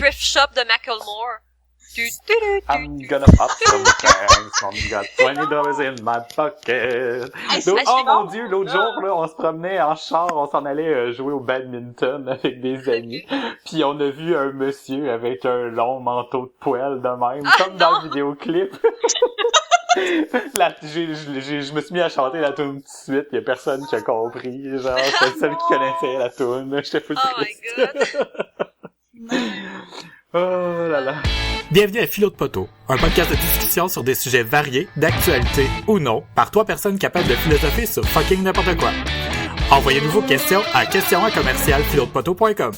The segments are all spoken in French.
thrift shop de Macklemore. I'm gonna pop some tags, got $20 in my pocket. Oh mon Dieu, l'autre jour, là, on se promenait en char, on s'en allait jouer au badminton avec des amis, puis on a vu un monsieur avec un long manteau de poêle de même, comme dans le vidéoclip. Je me suis mis à chanter la tune tout de suite, y a personne qui a compris, genre, c'est le seul qui connaissait la tune, j'étais full triste. My god. Oh là là. Bienvenue à Philo de Poteau, un podcast de discussion sur des sujets variés, d'actualité ou non, par 3 personnes capables de philosopher sur fucking n'importe quoi. Envoyez-nous vos questions à questions@philodepoteau.com.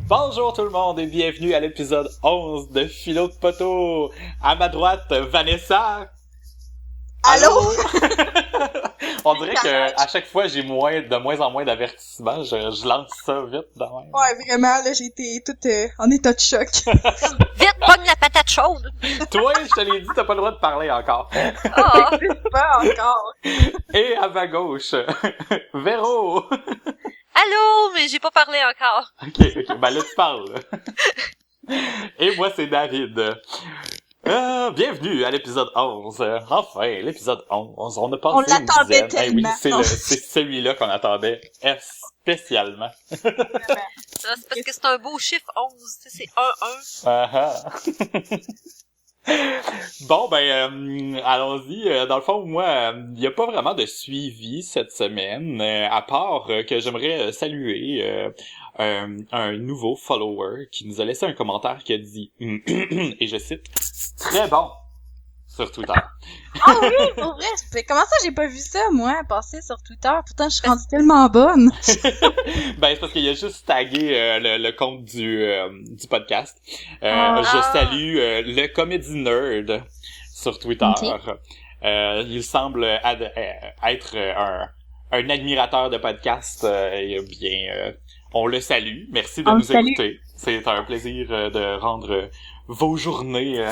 Bonjour tout le monde et bienvenue à l'épisode 11 de Philo de Poteau. À ma droite, Vanessa. Allô? On dirait que à chaque fois j'ai de moins en moins d'avertissements. Je lance ça vite de même. Ouais, vraiment, là, j'ai été toute en état de choc. Vite, pogne la patate chaude! Toi, je te l'ai dit, t'as pas le droit de parler encore. Oh. Pas encore. Et à ma gauche, Véro. Allô, mais j'ai pas parlé encore. Ok, ben là tu parles. Et moi c'est David. Bienvenue à l'épisode 11. Enfin, l'épisode 11. On a passé On l'attendait une dizaine. tellement. Oui, c'est celui-là qu'on attendait spécialement. Ça, c'est parce que c'est un beau chiffre 11, tu sais, c'est 1-1. Bon, ben, allons-y. Dans le fond, moi, il n'y a pas vraiment de suivi cette semaine, à part que j'aimerais saluer un nouveau follower qui nous a laissé un commentaire qui a dit, et je cite, « Très bon » sur Twitter. Ah oui, pour vrai, comment ça j'ai pas vu ça, moi, passer sur Twitter? Pourtant, je suis rendue tellement bonne. Ben, c'est parce qu'il a juste tagué le compte du podcast. Je salue le Comedy Nerd sur Twitter. Okay. Il semble être un admirateur de podcast. On le salue. Merci de nous écouter. C'est un plaisir de rendre vos journées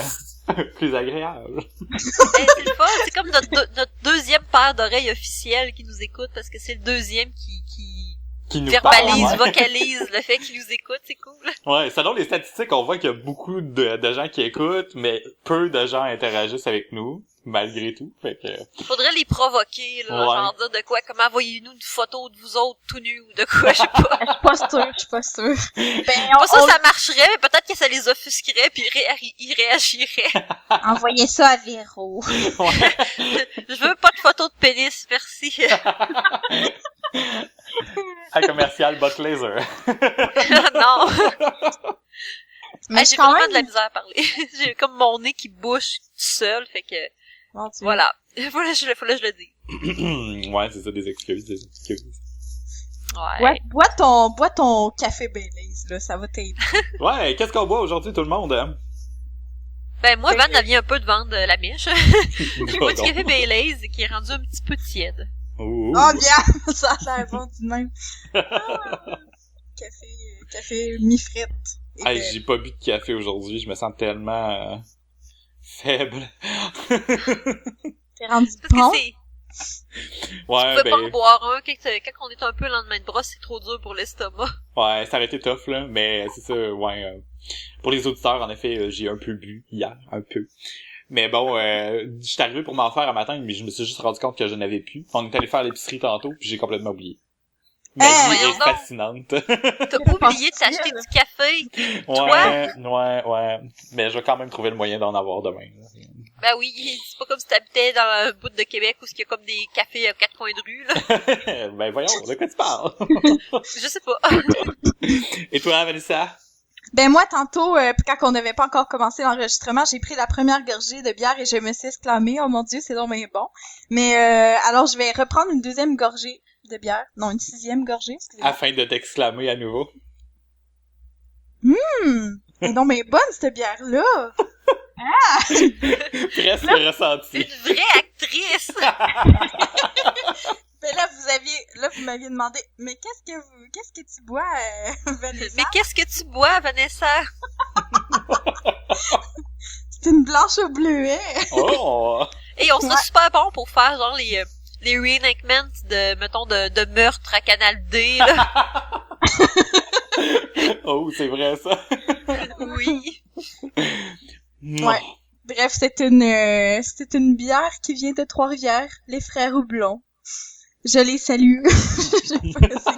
plus agréables. C'est le fun, c'est comme notre deuxième paire d'oreilles officielles qui nous écoute, parce que c'est le deuxième qui nous verbalise, vocalise le fait qu'il nous écoute, c'est cool. Ouais, selon les statistiques, on voit qu'il y a beaucoup de gens qui écoutent, mais peu de gens interagissent avec nous, malgré tout. Fait que... Faudrait les provoquer, là, ouais. Genre dire de quoi, comment envoyez-nous une photo de vous autres tout nus, ou de quoi, je sais pas. Je suis pas sûre. Ben, pas sûr ça marcherait, mais peut-être que ça les offusquerait, puis ils réagiraient. Envoyez ça à Véro. Ouais. Je veux pas de photo de pénis, merci. À commercial Buck Laser. Non. Mais j'ai vraiment de la misère à parler. J'ai comme mon nez qui bouche tout seul, fait que... Bon, voilà. Faut que je le dise. Ouais, c'est ça, des excuses. Ouais. Bois ton café Baileys, là, ça va t'aider. Ouais, qu'est-ce qu'on boit aujourd'hui, tout le monde? Hein? Ben, moi, Van, elle vient un peu de vendre la mèche. J'ai pas du café Baileys qui est rendu un petit peu tiède. Ouh. Oh, bien! Ça a l'air bon, du même. Café mi-frite. Hey, j'ai pas bu de café aujourd'hui, je me sens tellement faible. T'es rendu parce bon? Que c'est... Ouais, tu peux pas en boire un quand on est un peu le lendemain de brosse, c'est trop dur pour l'estomac. Ouais, ça aurait été tough, là, mais c'est ça, ouais. Pour les auditeurs, en effet, j'ai un peu bu hier, un peu. Mais bon, j'étais arrivé pour m'en faire un matin, mais je me suis juste rendu compte que je n'avais plus. On est allé faire l'épicerie tantôt, puis j'ai complètement oublié. Ma vie est fascinante. T'as oublié de t'acheter du café? Ouais. Mais je vais quand même trouver le moyen d'en avoir demain. Ben oui, c'est pas comme si t'habitais dans un bout de Québec où il y a comme des cafés à 4 coins de rue, là. Ben voyons, de quoi tu parles? Je sais pas. Et toi, Vanessa? Ben moi, tantôt, quand on n'avait pas encore commencé l'enregistrement, j'ai pris la première gorgée de bière et je me suis exclamée, oh mon Dieu, c'est donc bien bon. Mais alors, je vais reprendre une deuxième gorgée de bière. Non, une 6e gorgée, excusez-moi. Afin de t'exclamer à nouveau. C'est donc bien bonne, cette bière-là! Ah! Presque ressenti. C'est une vraie actrice! Ben m'aviez demandé, mais qu'est-ce que tu bois, Vanessa? Mais qu'est-ce que tu bois, Vanessa? C'est une blanche au bleuet. Oh! Et on serait super bon pour faire genre les reenactments de meurtre à Canal D, là. Oh, c'est vrai, ça. Oui. Ouais. Bref, c'est une bière qui vient de Trois-Rivières, les frères Houblon. Je les salue. Je sais pas c'est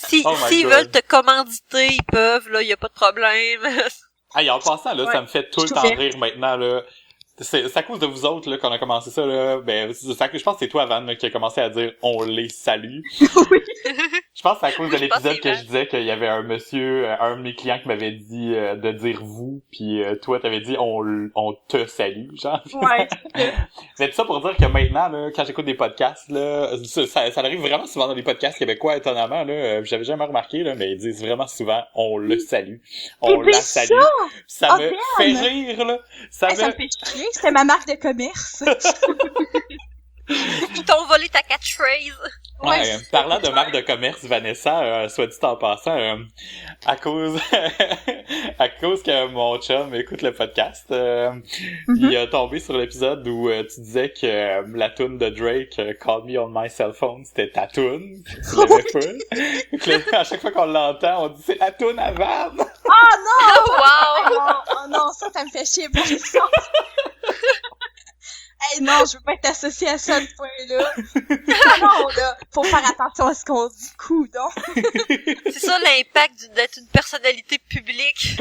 qui. S'ils veulent te commanditer, ils peuvent, là, y a pas de problème. Hey, en passant, là, ça me fait tout le temps rire maintenant, là. C'est à cause de vous autres, là, qu'on a commencé ça, là. Ben, je pense que c'est toi, Van, là, qui a commencé à dire « on les salue ». Oui. Je pense que c'est à cause de l'épisode que je disais qu'il y avait un monsieur, un de mes clients qui m'avait dit de dire « vous », puis toi, t'avais dit « on te salue », genre. Ouais. Mais tout ça pour dire que maintenant, là, quand j'écoute des podcasts, là, ça arrive vraiment souvent dans les podcasts québécois, étonnamment, là. J'avais jamais remarqué, là, mais ils disent vraiment souvent « on le salue »,« on la salue ». Ça me fait rire, là. Ça me fait chier. C'était ma marque de commerce. Ils t'ont volé ta catchphrase. Ouais, parlant de marque de commerce, Vanessa, soit dit en passant, à cause que mon chum écoute le podcast, il a tombé sur l'épisode où tu disais que la toune de Drake, Call Me on My Cell Phone, c'était ta toune. Tu l'aimais pas. À chaque fois qu'on l'entend, on dit c'est la toune à Van. Oh non! Wow! Oh non, ça me fait chier par exemple. Hey, non, je veux pas être associée à ça, ce point-là. Non, là, faut faire attention à ce qu'on dit, coudon. C'est ça l'impact d'être une personnalité publique.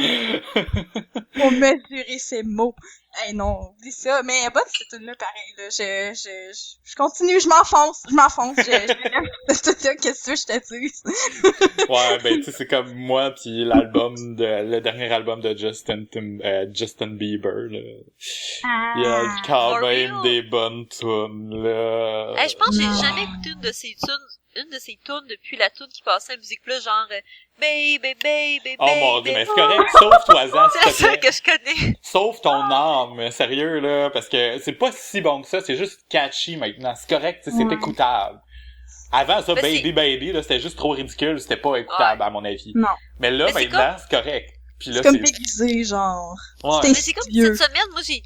Faut mesurer ses mots. Hey, non, dis ça. Mais bonne, c'est une là pareil, là. Je continue, je m'enfonce. C'est ça, qu'est-ce que je te dis? Ouais, ben, tu sais, c'est comme moi pis le dernier album de Justin Bieber, là. Il y a quand même des bonnes tunes, là. Hey, je pense que j'ai jamais écouté une de ses tunes depuis la tune qui passait à Musique Plus, genre Baby, baby, oh mon dieu, baby. mais c'est correct, sauve-toi-en, C'est la seule que je connais. Sauve ton âme, sérieux, là, parce que c'est pas si bon que ça, c'est juste catchy maintenant, c'est correct, c'est écoutable. Avant ça, baby, là, c'était juste trop ridicule, c'était pas écoutable, à mon avis. Non. Mais là, maintenant, c'est correct. Puis là, c'est comme déguisé, genre. Ouais. Mais c'est comme cette semaine, moi, j'ai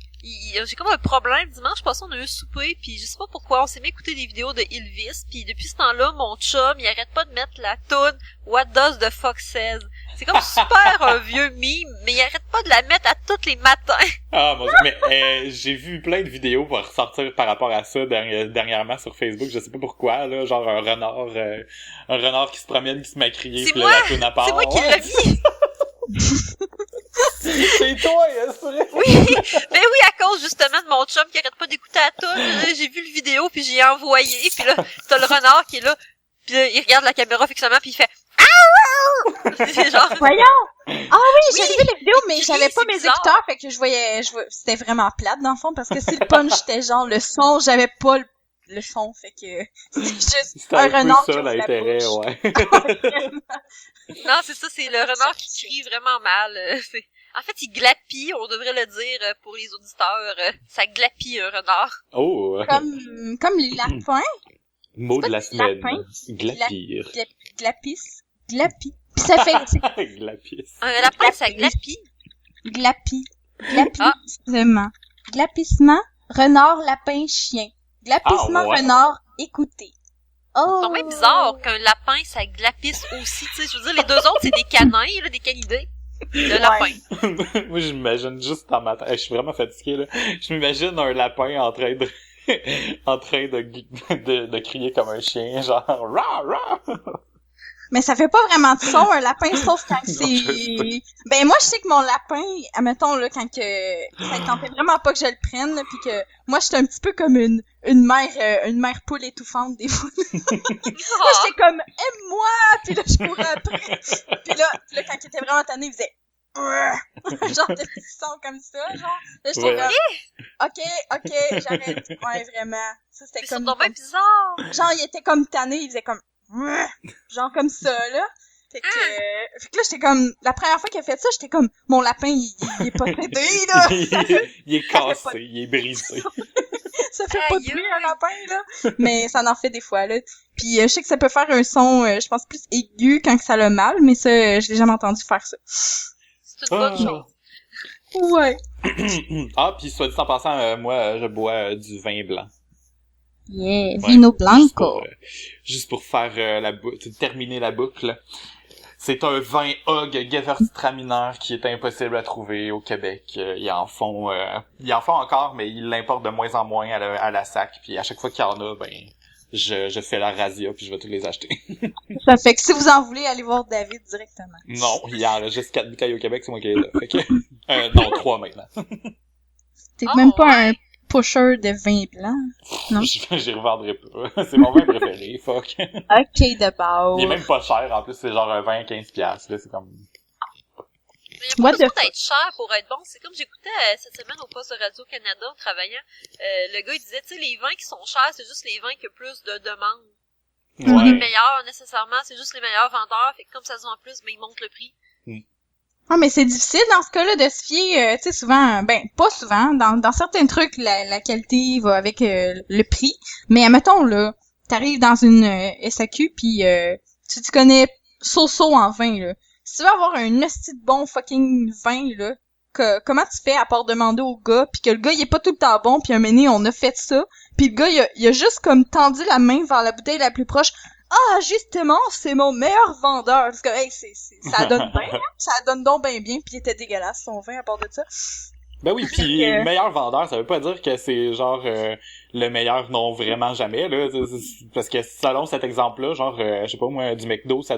comme un problème. Dimanche passé, on a eu un souper, puis je sais pas pourquoi, on s'est mis à écouter des vidéos de Ylvis, puis depuis ce temps-là, mon chum, il arrête pas de mettre la toune What Does the Fox Says. C'est comme super un vieux meme, mais il arrête pas de la mettre à tous les matins. Ah, mon Dieu, mais j'ai vu plein de vidéos pour ressortir par rapport à ça dernièrement sur Facebook, je sais pas pourquoi, là, genre un renard qui se promène, qui se met à crier, puis la toune à part. C'est moi qui l'ai mis. C'est toi, c'est vrai? Oui, mais oui, à cause justement de mon chum qui arrête pas d'écouter la toune, j'ai vu le vidéo puis j'ai envoyé, puis là, t'as le renard qui est là, puis là, il regarde la caméra fixement puis il fait c'est genre... Voyons! Ah oui, j'avais vu les vidéos, mais j'avais pas mes écouteurs, fait que je voyais, c'était vraiment plate dans le fond, parce que si le punch était genre le son, j'avais pas le son, fait que c'est juste un renard qui ouvre la l'intérêt, bouche. ouais. Non, c'est ça, c'est le renard qui crie vraiment mal. En fait, il glapit, on devrait le dire pour les auditeurs. Ça glapit un renard. Oh! Comme les lapins. Mot de la semaine. Lapin. Glapir. Glapi. Puis ça fait... Glapis. Un lapin, ça glapit. Glapi. Glapissement. Glapissement, renard, lapin, chien. Glapissement, renard, écoutez. Oh! C'est même bizarre qu'un lapin, ça glapisse aussi, tu sais. Je veux dire, les deux autres, c'est des canins, là, des canidés. Le lapin. Moi, j'imagine juste dans ma tête. Je suis vraiment fatigué, là. Je m'imagine un lapin en train de crier comme un chien, genre, rah, rah! Mais ça fait pas vraiment de son, un lapin, sauf quand c'est... Ben, moi, je sais que mon lapin, admettons, là, quand ça tentait vraiment pas que je le prenne, là, pis que, moi, j'étais un petit peu comme une mère poule étouffante, des fois. Moi, j'étais comme, aime-moi! Pis là, je courais après. Pis là, quand il était vraiment tanné, il faisait, genre, de petits sons comme ça, genre. Là, j'étais comme, ok, j'arrête. Ouais, vraiment. Ça, c'était comme... C'est même bizarre. Genre, il était comme tanné, il faisait comme, genre comme ça, là. Fait que là, j'étais comme, la première fois qu'il a fait ça, j'étais comme, mon lapin, il est pas traité, là. il est cassé, il est brisé. Ça fait pas de bruit, un lapin, là. Mais ça en fait des fois, là. Puis je sais que ça peut faire un son, je pense, plus aigu quand que ça l'a mal, mais ça, je l'ai jamais entendu faire ça. C'est une bonne chose. Ouais. Ah, puis soit dit en passant, moi, je bois du vin blanc. Yeah, Vino Blanco. Juste pour faire terminer la boucle. C'est un vin Hog Gewürztraminer qui est impossible à trouver au Québec. Ils en font encore, mais ils l'importent de moins en moins à la SAC. Puis à chaque fois qu'il y en a, ben je fais la razzia puis je vais tous les acheter. Ça fait que si vous en voulez, allez voir David directement. Non, il y en a juste 4 bouteilles au Québec, c'est moi qui les ai là. Fait que, non, 3 maintenant. T'es même pas un pusher de vin blanc, non? J'y revendrai pas. C'est mon vin préféré, fuck. Ok, d'abord. Il est même pas cher, en plus, c'est genre un vin à 15$, là, c'est comme... Mais il n'y a pas besoin d'être cher pour être bon. C'est comme j'écoutais cette semaine au poste de Radio-Canada en travaillant. Le gars, il disait, tu sais, les vins qui sont chers, c'est juste les vins qui ont plus de demandes. Ouais. Les meilleurs, nécessairement, c'est juste les meilleurs vendeurs. Fait que comme ça se vend plus, mais ils montent le prix. Ah, mais c'est difficile dans ce cas-là de se fier, tu sais, souvent, ben, pas souvent, dans certains trucs, la qualité va avec le prix. Mais admettons, là, t'arrives dans une SAQ, pis tu connais so-so en vin, là. Si tu veux avoir un hostie de bon fucking vin, là, comment tu fais à part demander au gars, pis que le gars, il est pas tout le temps bon, pis un moment donné, on a fait ça, pis le gars, il a juste comme tendu la main vers la bouteille la plus proche. Ah, justement, c'est mon meilleur vendeur. Parce que, hey, ça donne bien, hein? Ça donne donc bien, puis il était dégueulasse, son vin, à part de ça. Ben oui, pis meilleur vendeur, ça veut pas dire que c'est genre le meilleur non vraiment jamais, là. Parce que selon cet exemple-là, genre, je sais pas moi, du McDo, ça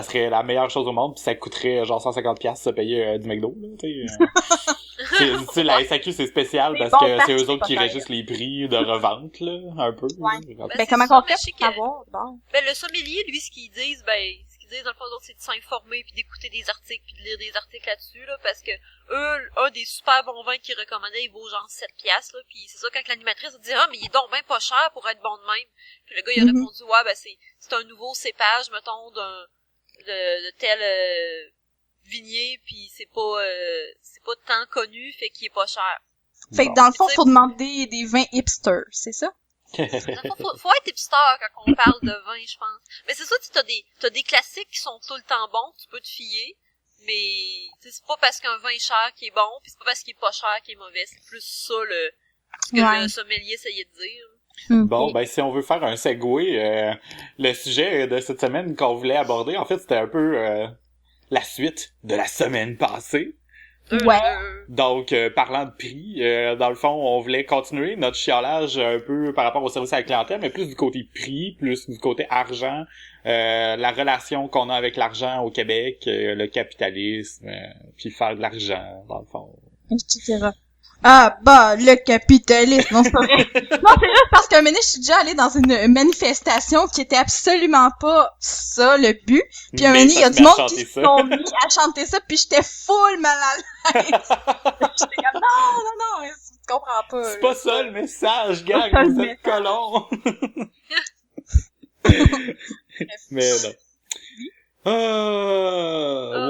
serait la meilleure chose au monde, pis ça coûterait genre 150$ se payer du McDo, là, tu sais. La SAQ, c'est spécial parce que c'est eux autres qui régissent les prix de revente, là, un peu. Ouais. Là. Ben comment on fait pour savoir, bon? Ben, le sommelier, lui, ce qu'ils disent, dans le fond, d'autres, c'est de s'informer puis d'écouter des articles puis de lire des articles là-dessus, là, parce que eux, un des super bons vins qu'ils recommandaient, il vaut genre 7$, là, puis c'est ça, quand l'animatrice a dit, ah, mais il est donc ben pas cher pour être bon de même. Puis le gars, il a répondu, ouais, ben, c'est un nouveau cépage, mettons, de tel, vignier, puis c'est pas tant connu, fait qu'il est pas cher. Fait que dans le fond, faut demander des vins hipsters, c'est ça? Faut être hipster quand on parle de vin, je pense. Mais c'est ça, t'as des classiques qui sont tout le temps bons, tu peux te fier, mais c'est pas parce qu'un vin est cher qui est bon, pis c'est pas parce qu'il est pas cher qui est mauvais, c'est plus ça ce que le sommelier essayait de dire. Bon, ben si on veut faire un segue, le sujet de cette semaine qu'on voulait aborder, en fait, c'était un peu la suite de la semaine passée. Ouais. Donc, parlant de prix, dans le fond, on voulait continuer notre chiolage un peu par rapport au service à la clientèle, mais plus du côté prix, plus du côté argent, la relation qu'on a avec l'argent au Québec, le capitalisme, puis faire de l'argent, dans le fond. Etc. Ah, bah, le capitalisme, non, c'est pas vrai. Non, c'est juste parce qu'un moment, je suis déjà allée dans une manifestation qui était absolument pas ça, le but. Puis un moment, il y a du monde qui se sont mis à chanter ça, puis j'étais full mal à l'aise. J'étais comme, non, tu comprends pas. C'est pas ça le message, gang, vous êtes colons. Mais non.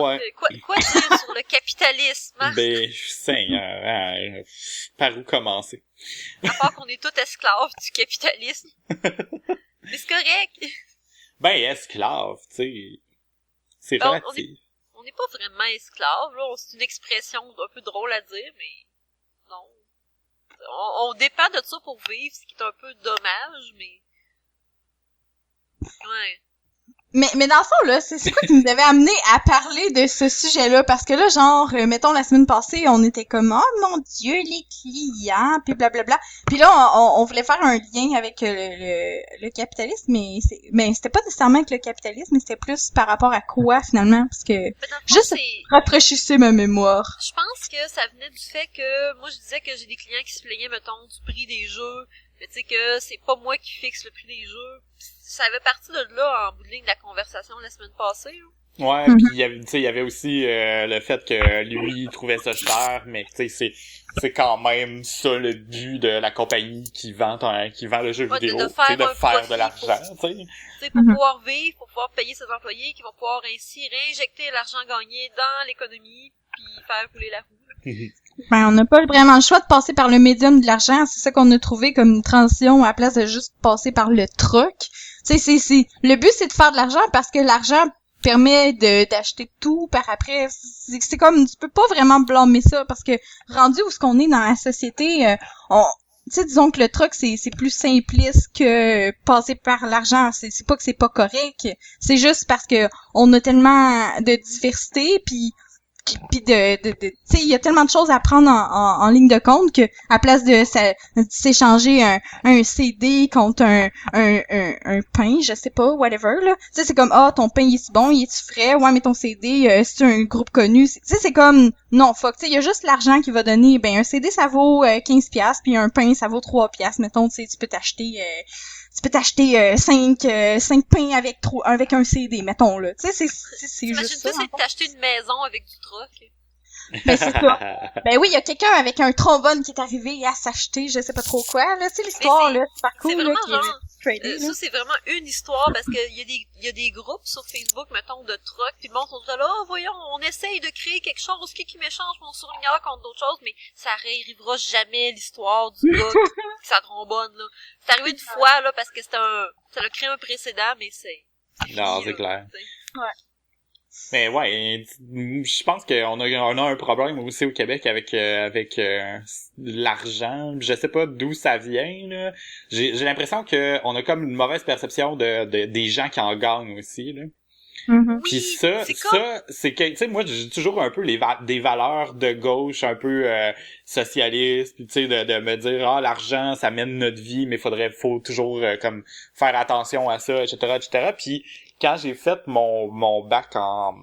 Ouais. Quoi dire sur le capitalisme, hein? Ben, Seigneur, par où commencer? À part qu'on est tous esclaves du capitalisme. Mais c'est correct. Ben, esclave, tu sais. C'est ben, relatif. On n'est pas vraiment esclaves, là. C'est une expression un peu drôle à dire, mais non. On dépend de ça pour vivre, ce qui est un peu dommage, mais... Ouais. Mais dans le fond, là, c'est quoi qui nous avait amené à parler de ce sujet-là? Parce que là, genre, mettons, la semaine passée, on était comme, oh mon Dieu, les clients, puis blablabla. Puis là, on voulait faire un lien avec le capitalisme, mais c'était pas nécessairement avec le capitalisme, mais c'était plus par rapport à quoi, finalement? Parce que, juste rafraîchissez ma mémoire. Je pense que ça venait du fait que, moi, je disais que j'ai des clients qui se plaignaient, mettons, du prix des jeux, mais tu sais que c'est pas moi qui fixe le prix des jeux. Ça avait parti de là, en bout de ligne, de la conversation la semaine passée. Là. Ouais, puis il y avait aussi le fait que lui, il trouvait ça cher, mais tu sais, c'est quand même ça le but de la compagnie qui vend le jeu vidéo, c'est de faire de l'argent, tu sais. Pour pouvoir vivre, pour pouvoir payer ses employés, qui vont pouvoir ainsi réinjecter l'argent gagné dans l'économie, puis faire rouler la roue. Ben, on n'a pas vraiment le choix de passer par le médium de l'argent, c'est ça qu'on a trouvé comme une transition à la place de juste passer par le troc. le but c'est de faire de l'argent parce que l'argent permet d'acheter tout par après. C'est comme, tu peux pas vraiment blâmer ça parce que rendu où ce qu'on est dans la société, tu sais, disons que le truc c'est plus simpliste que passer par l'argent. C'est pas que c'est pas correct, c'est juste parce que on a tellement de diversité puis de tu sais, il y a tellement de choses à prendre en ligne de compte que à place de s'échanger un CD contre un pain, je sais pas, whatever là. Tu sais, c'est comme ton pain il est bon, il est frais, ouais mais ton CD c'est un groupe connu. Tu sais, c'est comme non, fuck, tu sais, il y a juste l'argent qui va donner un CD ça vaut 15 piastres puis un pain ça vaut 3 piastres mettons, tu sais, tu peux t'acheter 5 pains avec un CD, mettons, là. Tu sais, c'est juste ça. Imagine-toi, c'est t'acheter une maison avec du troc. Ben, c'est ça. Ben oui, il y a quelqu'un avec un trombone qui est arrivé à s'acheter, je sais pas trop quoi, là. Tu sais, l'histoire, là, c'est pas cool, c'est vraiment là. genre, ça, c'est vraiment une histoire, parce que il y a des groupes sur Facebook, mettons, de truck, puis le monde sont là, voyons, on essaye de créer quelque chose, qui m'échange mon surligneur contre d'autres choses, mais ça arrivera jamais, l'histoire du gars qui sa trombone, là. C'est arrivé une fois, là, parce que ça a créé un précédent, mais c'est... Non, c'est clair. Ouais. Mais ouais, je pense qu'on a un problème aussi au Québec avec l'argent. Je sais pas d'où ça vient, là. J'ai l'impression que on a comme une mauvaise perception des gens qui en gagnent aussi, là. Mm-hmm. Puis ça, c'est que, tu sais, moi, j'ai toujours un peu des valeurs de gauche, un peu socialistes, puis tu sais, de me dire, l'argent, ça mène notre vie, mais faut toujours comme faire attention à ça, etc. Puis quand j'ai fait mon bac en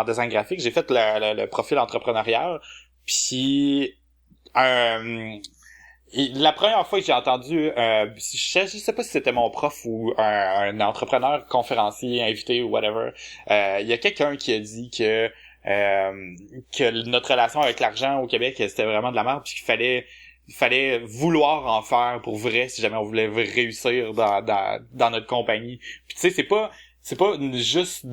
design graphique, j'ai fait le profil entrepreneurial, puis la première fois que j'ai entendu, je sais pas si c'était mon prof ou un entrepreneur, conférencier, invité ou whatever, il y a quelqu'un qui a dit que notre relation avec l'argent au Québec, c'était vraiment de la merde, puis qu'il fallait vouloir en faire pour vrai si jamais on voulait réussir dans notre compagnie. Puis tu sais, c'est pas juste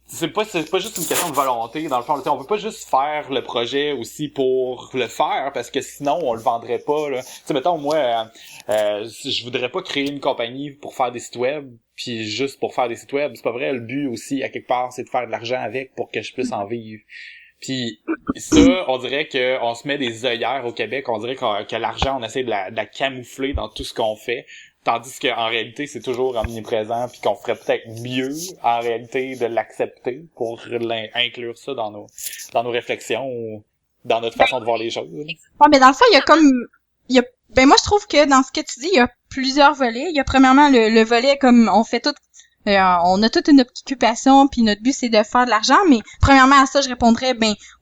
c'est pas juste une question de volonté dans le fond. On peut pas juste faire le projet aussi pour le faire parce que sinon on le vendrait pas là. Tu sais, mettons moi je voudrais pas créer une compagnie pour faire des sites web puis juste pour faire des sites web, c'est pas vrai. Le but aussi à quelque part c'est de faire de l'argent avec pour que je puisse en vivre. Puis ça, on dirait que on se met des œillères au Québec, on dirait que l'argent, on essaie de la camoufler dans tout ce qu'on fait, tandis qu'en réalité, c'est toujours omniprésent, puis qu'on ferait peut-être mieux, en réalité, de l'accepter pour inclure ça dans nos réflexions ou dans notre façon de voir les choses. Ouais, mais dans le fond, moi je trouve que dans ce que tu dis, il y a plusieurs volets. Il y a premièrement le volet comme on fait tout. On a toute une occupation puis notre but c'est de faire de l'argent, mais premièrement à ça je répondrais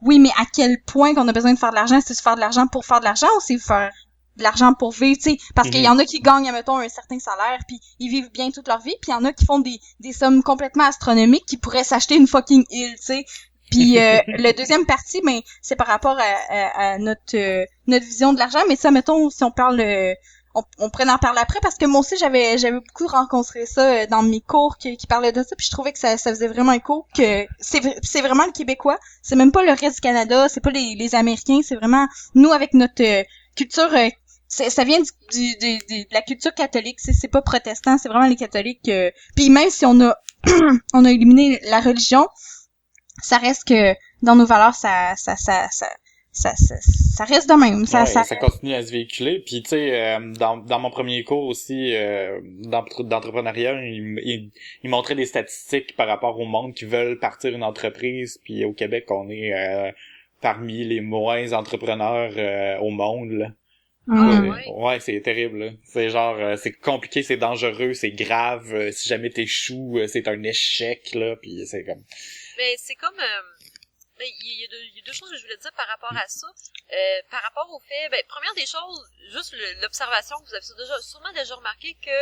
oui, mais à quel point qu'on a besoin de faire de l'argent? C'est de faire de l'argent pour faire de l'argent ou c'est faire de l'argent pour vivre, tu sais, parce qu'il y en a qui gagnent mettons un certain salaire puis ils vivent bien toute leur vie, puis il y en a qui font des sommes complètement astronomiques qui pourraient s'acheter une fucking île, tu sais. Puis le deuxième partie c'est par rapport à notre vision de l'argent, mais ça mettons si on parle on pourrait en parler après parce que moi aussi j'avais beaucoup rencontré ça dans mes cours qui parlaient de ça, puis je trouvais que ça faisait vraiment écho que c'est vraiment le Québécois, c'est même pas le reste du Canada, c'est pas les Américains, c'est vraiment nous avec notre culture, ça vient de la culture catholique, c'est pas protestant, c'est vraiment les catholiques, puis même si on a on a éliminé la religion, ça reste que dans nos valeurs ça reste de même. Ça continue à se véhiculer. Puis tu sais, dans mon premier cours aussi d'entrepreneuriat, il montrait des statistiques par rapport au monde qui veulent partir une entreprise. Puis au Québec, on est parmi les moins entrepreneurs au monde. Là. Ouais, c'est terrible. Là. C'est genre, c'est compliqué, c'est dangereux, c'est grave. Si jamais t'échoues, c'est un échec là. Puis c'est comme. Mais c'est comme. Il y a deux choses que je voulais dire par rapport à ça. Par rapport au fait, première des choses, juste l'observation que vous avez sûrement déjà remarqué que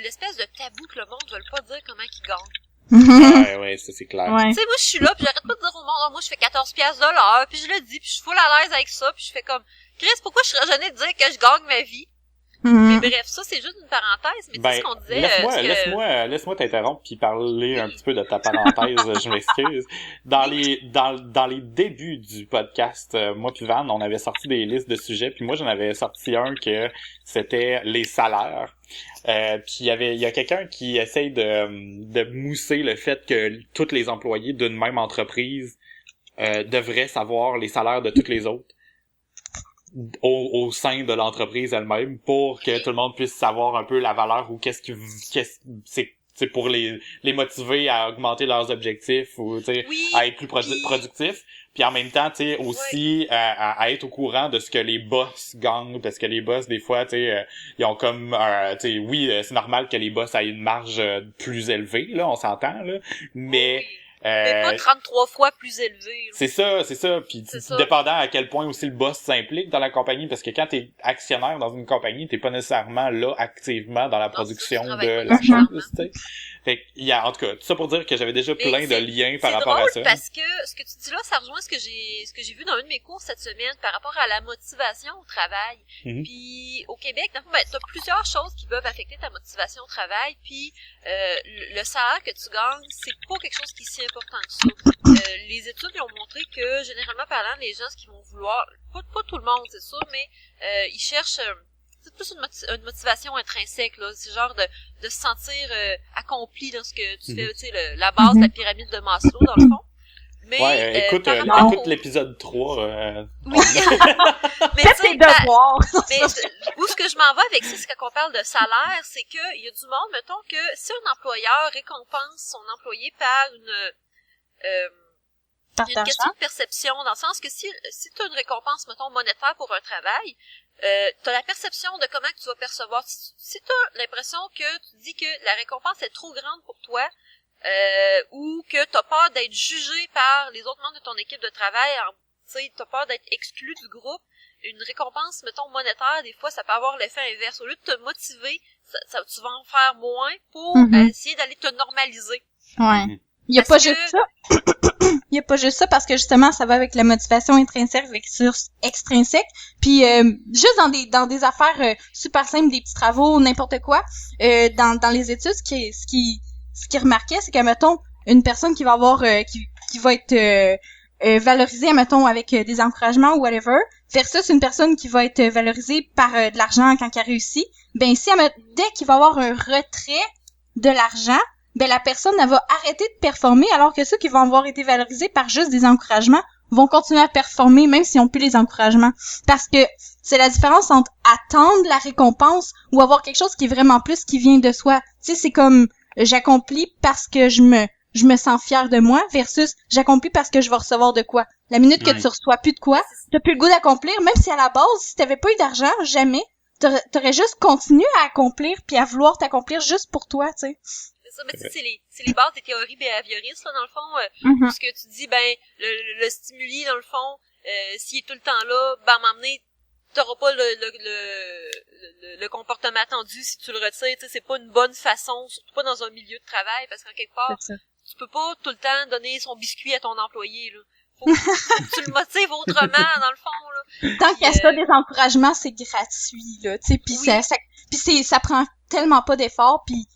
l'espèce de tabou que le monde ne veut pas dire comment il gagne. Ouais, ça c'est clair. Tu sais, moi je suis là, puis j'arrête pas de dire au monde, moi je fais 14 piastres de l'heure, puis je le dis, puis je suis full à l'aise avec ça, puis je fais comme, Chris, pourquoi je serais gênée de dire que je gagne ma vie? Mais bref, ça, c'est juste une parenthèse, mais tu sais ce qu'on disait... Laisse-moi t'interrompre puis parler un petit peu de ta parenthèse, je m'excuse. Dans les débuts du podcast, moi puis Van, on avait sorti des listes de sujets, puis moi j'en avais sorti un que c'était les salaires. Puis il y a quelqu'un qui essaye de mousser le fait que tous les employés d'une même entreprise devraient savoir les salaires de tous les autres au sein de l'entreprise elle-même pour que tout le monde puisse savoir un peu la valeur ou c'est pour les motiver à augmenter leurs objectifs ou à être plus productifs. Puis en même temps, tu sais, aussi à être au courant de ce que les boss gagnent, parce que les boss, des fois, tu sais, ils ont comme, tu sais, oui, c'est normal que les boss aient une marge plus élevée, là, on s'entend, là, mais... Mais pas 33 fois plus élevé. C'est ça. Puis dépendant à quel point aussi le boss s'implique dans la compagnie, parce que quand t'es actionnaire dans une compagnie, t'es pas nécessairement là activement dans la production de la chose, tu sais. Fait qu'il y a, en tout cas, tout ça pour dire que j'avais déjà plein de liens par rapport à ça. Parce que ce que tu dis là, ça rejoint ce que j'ai vu dans une de mes cours cette semaine par rapport à la motivation au travail. Puis au Québec, dans le fond, t'as plusieurs choses qui peuvent affecter ta motivation au travail. Puis le salaire que tu gagnes, c'est pas quelque chose qui est si important que ça. Les études ont montré que généralement parlant, les gens ce qu'ils vont vouloir, pas tout le monde, c'est sûr, mais ils cherchent c'est plus une motivation intrinsèque, là. C'est genre de se sentir accompli dans ce que tu fais, tu sais, la base de la pyramide de Maslow, dans le fond. Mais, écoute l'épisode 3. Oui. Mais fais tes devoirs. Mais où ce que je m'en vais avec ça, c'est quand on parle de salaire, c'est que il y a du monde, mettons que si un employeur récompense son employé par une question de perception, dans le sens que si tu as une récompense, mettons, monétaire pour un travail, tu as la perception de comment que tu vas percevoir. Si tu as l'impression que tu dis que la récompense est trop grande pour toi, ou que tu as peur d'être jugé par les autres membres de ton équipe de travail, tu sais, tu as peur d'être exclu du groupe, une récompense, mettons, monétaire, des fois, ça peut avoir l'effet inverse. Au lieu de te motiver, tu vas en faire moins pour essayer d'aller te normaliser. Ouais. Il y a pas juste ça. Il y a pas juste ça parce que justement ça va avec la motivation intrinsèque versus extrinsèque. Puis juste dans des affaires super simples, des petits travaux, n'importe quoi, dans les études ce qui remarquait, c'est que mettons une personne qui va avoir qui va être valorisée mettons avec des encouragements ou whatever versus une personne qui va être valorisée par de l'argent quand elle réussit, ben si dès qu'il va avoir un retrait de l'argent, ben la personne elle va arrêter de performer alors que ceux qui vont avoir été valorisés par juste des encouragements vont continuer à performer même s'ils ont plus les encouragements. Parce que c'est la différence entre attendre la récompense ou avoir quelque chose qui est vraiment plus qui vient de soi. Tu sais, c'est comme j'accomplis parce que je me sens fière de moi versus j'accomplis parce que je vais recevoir de quoi. La minute que tu reçois plus de quoi, t'as plus le goût d'accomplir, même si à la base, si t'avais pas eu d'argent, jamais, t'aurais juste continué à accomplir puis à vouloir t'accomplir juste pour toi, tu sais. Ça, mais c'est les bases des théories behavioristes, là, dans le fond, parce que tu dis, ben, le stimuli, dans le fond, s'il est tout le temps là, ben, à m'emmener, t'auras pas le comportement attendu si tu le retires, tu sais, c'est pas une bonne façon, surtout pas dans un milieu de travail, parce qu'en quelque part, tu peux pas tout le temps donner son biscuit à ton employé, là. Faut que tu le motives autrement, dans le fond, là. Tant qu'il y a ça des encouragements, c'est gratuit, là, tu sais, puis ça prend tellement pas d'efforts, puis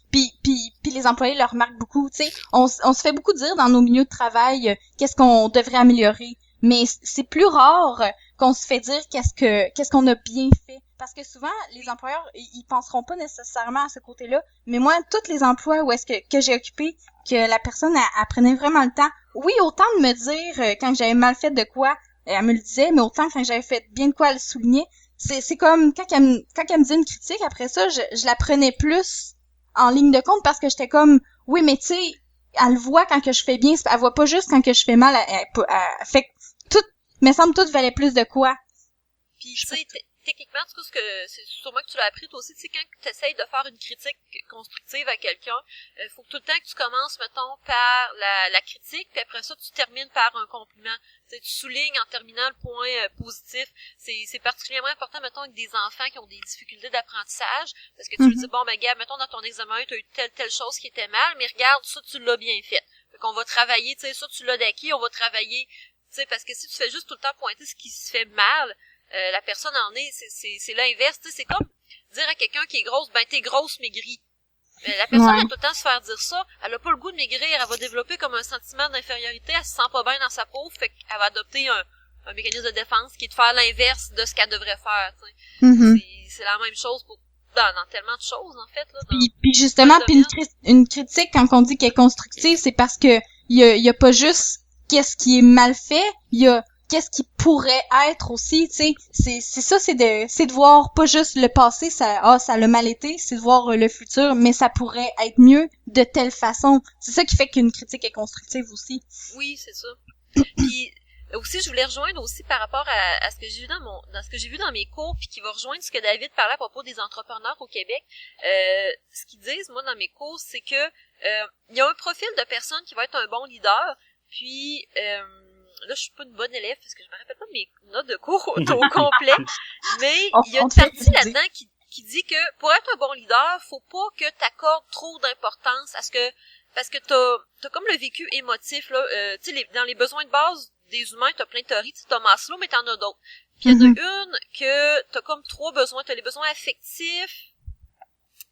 les employés le remarquent beaucoup, tu sais. On se fait beaucoup dire dans nos milieux de travail qu'est-ce qu'on devrait améliorer, mais c'est plus rare qu'on se fait dire qu'est-ce qu'on a bien fait. Parce que souvent, les employeurs, ils penseront pas nécessairement à ce côté-là, mais moi, tous les emplois où est-ce que j'ai occupé, que la personne, elle prenait vraiment le temps, oui, autant de me dire quand j'avais mal fait de quoi, elle me le disait, mais autant quand j'avais fait bien de quoi, elle le soulignait. C'est comme, quand elle me disait une critique, après ça, je la prenais plus en ligne de compte parce que j'étais comme, oui, mais tu sais, elle voit quand que je fais bien, elle voit pas juste quand que je fais mal, elle fait que tout, me semble tout valait plus de quoi. Puis tu sais, techniquement, du coup, c'est sûrement que tu l'as appris toi aussi, tu sais, quand tu essayes de faire une critique constructive à quelqu'un, faut que tout le temps que tu commences, mettons, par la critique, puis après ça, tu termines par un compliment. Tu sais, tu soulignes en terminant le point positif. C'est particulièrement important, mettons, avec des enfants qui ont des difficultés d'apprentissage, parce que tu lui dis, bon, ben, gars, mettons, dans ton examen, tu as eu telle chose qui était mal, mais regarde, ça, tu l'as bien fait. Fait qu'on va travailler, tu sais, ça, tu l'as d'acquis, on va travailler, tu sais, parce que si tu fais juste tout le temps pointer ce qui se fait mal, la personne en est, c'est l'inverse, tu sais, c'est comme dire à quelqu'un qui est grosse, ben t'es grosse maigrie. La personne a tout le temps se faire dire ça, elle a pas le goût de maigrir, elle va développer comme un sentiment d'infériorité, elle se sent pas bien dans sa peau, fait qu'elle va adopter un mécanisme de défense qui est de faire l'inverse de ce qu'elle devrait faire, tu sais. C'est la même chose dans tellement de choses, en fait, là. Puis justement, une critique, quand on dit qu'elle est constructive, c'est parce que y a pas juste qu'est-ce qui est mal fait, il y a qu'est-ce qui pourrait être aussi, tu sais. C'est ça, c'est de voir pas juste le passé, ça l'a mal été, c'est de voir le futur, mais ça pourrait être mieux de telle façon. C'est ça qui fait qu'une critique est constructive aussi. Oui, c'est ça. Puis aussi, je voulais rejoindre aussi par rapport à ce que j'ai vu dans ce que j'ai vu dans mes cours, puis qui va rejoindre ce que David parlait à propos des entrepreneurs au Québec. Ce qu'ils disent, moi, dans mes cours, c'est que il y a un profil de personne qui va être un bon leader, puis là, je suis pas une bonne élève parce que je me rappelle pas de mes notes de cours au complet, mais il y a une partie là-dedans qui dit que pour être un bon leader, faut pas que t'accordes trop d'importance à ce que, parce que t'as comme le vécu émotif, là, tu sais, dans les besoins de base des humains, t'as plein de théories, tu sais, t'as Maslow, mais t'en as d'autres. Puis il y en a une que t'as comme 3 besoins, t'as les besoins affectifs,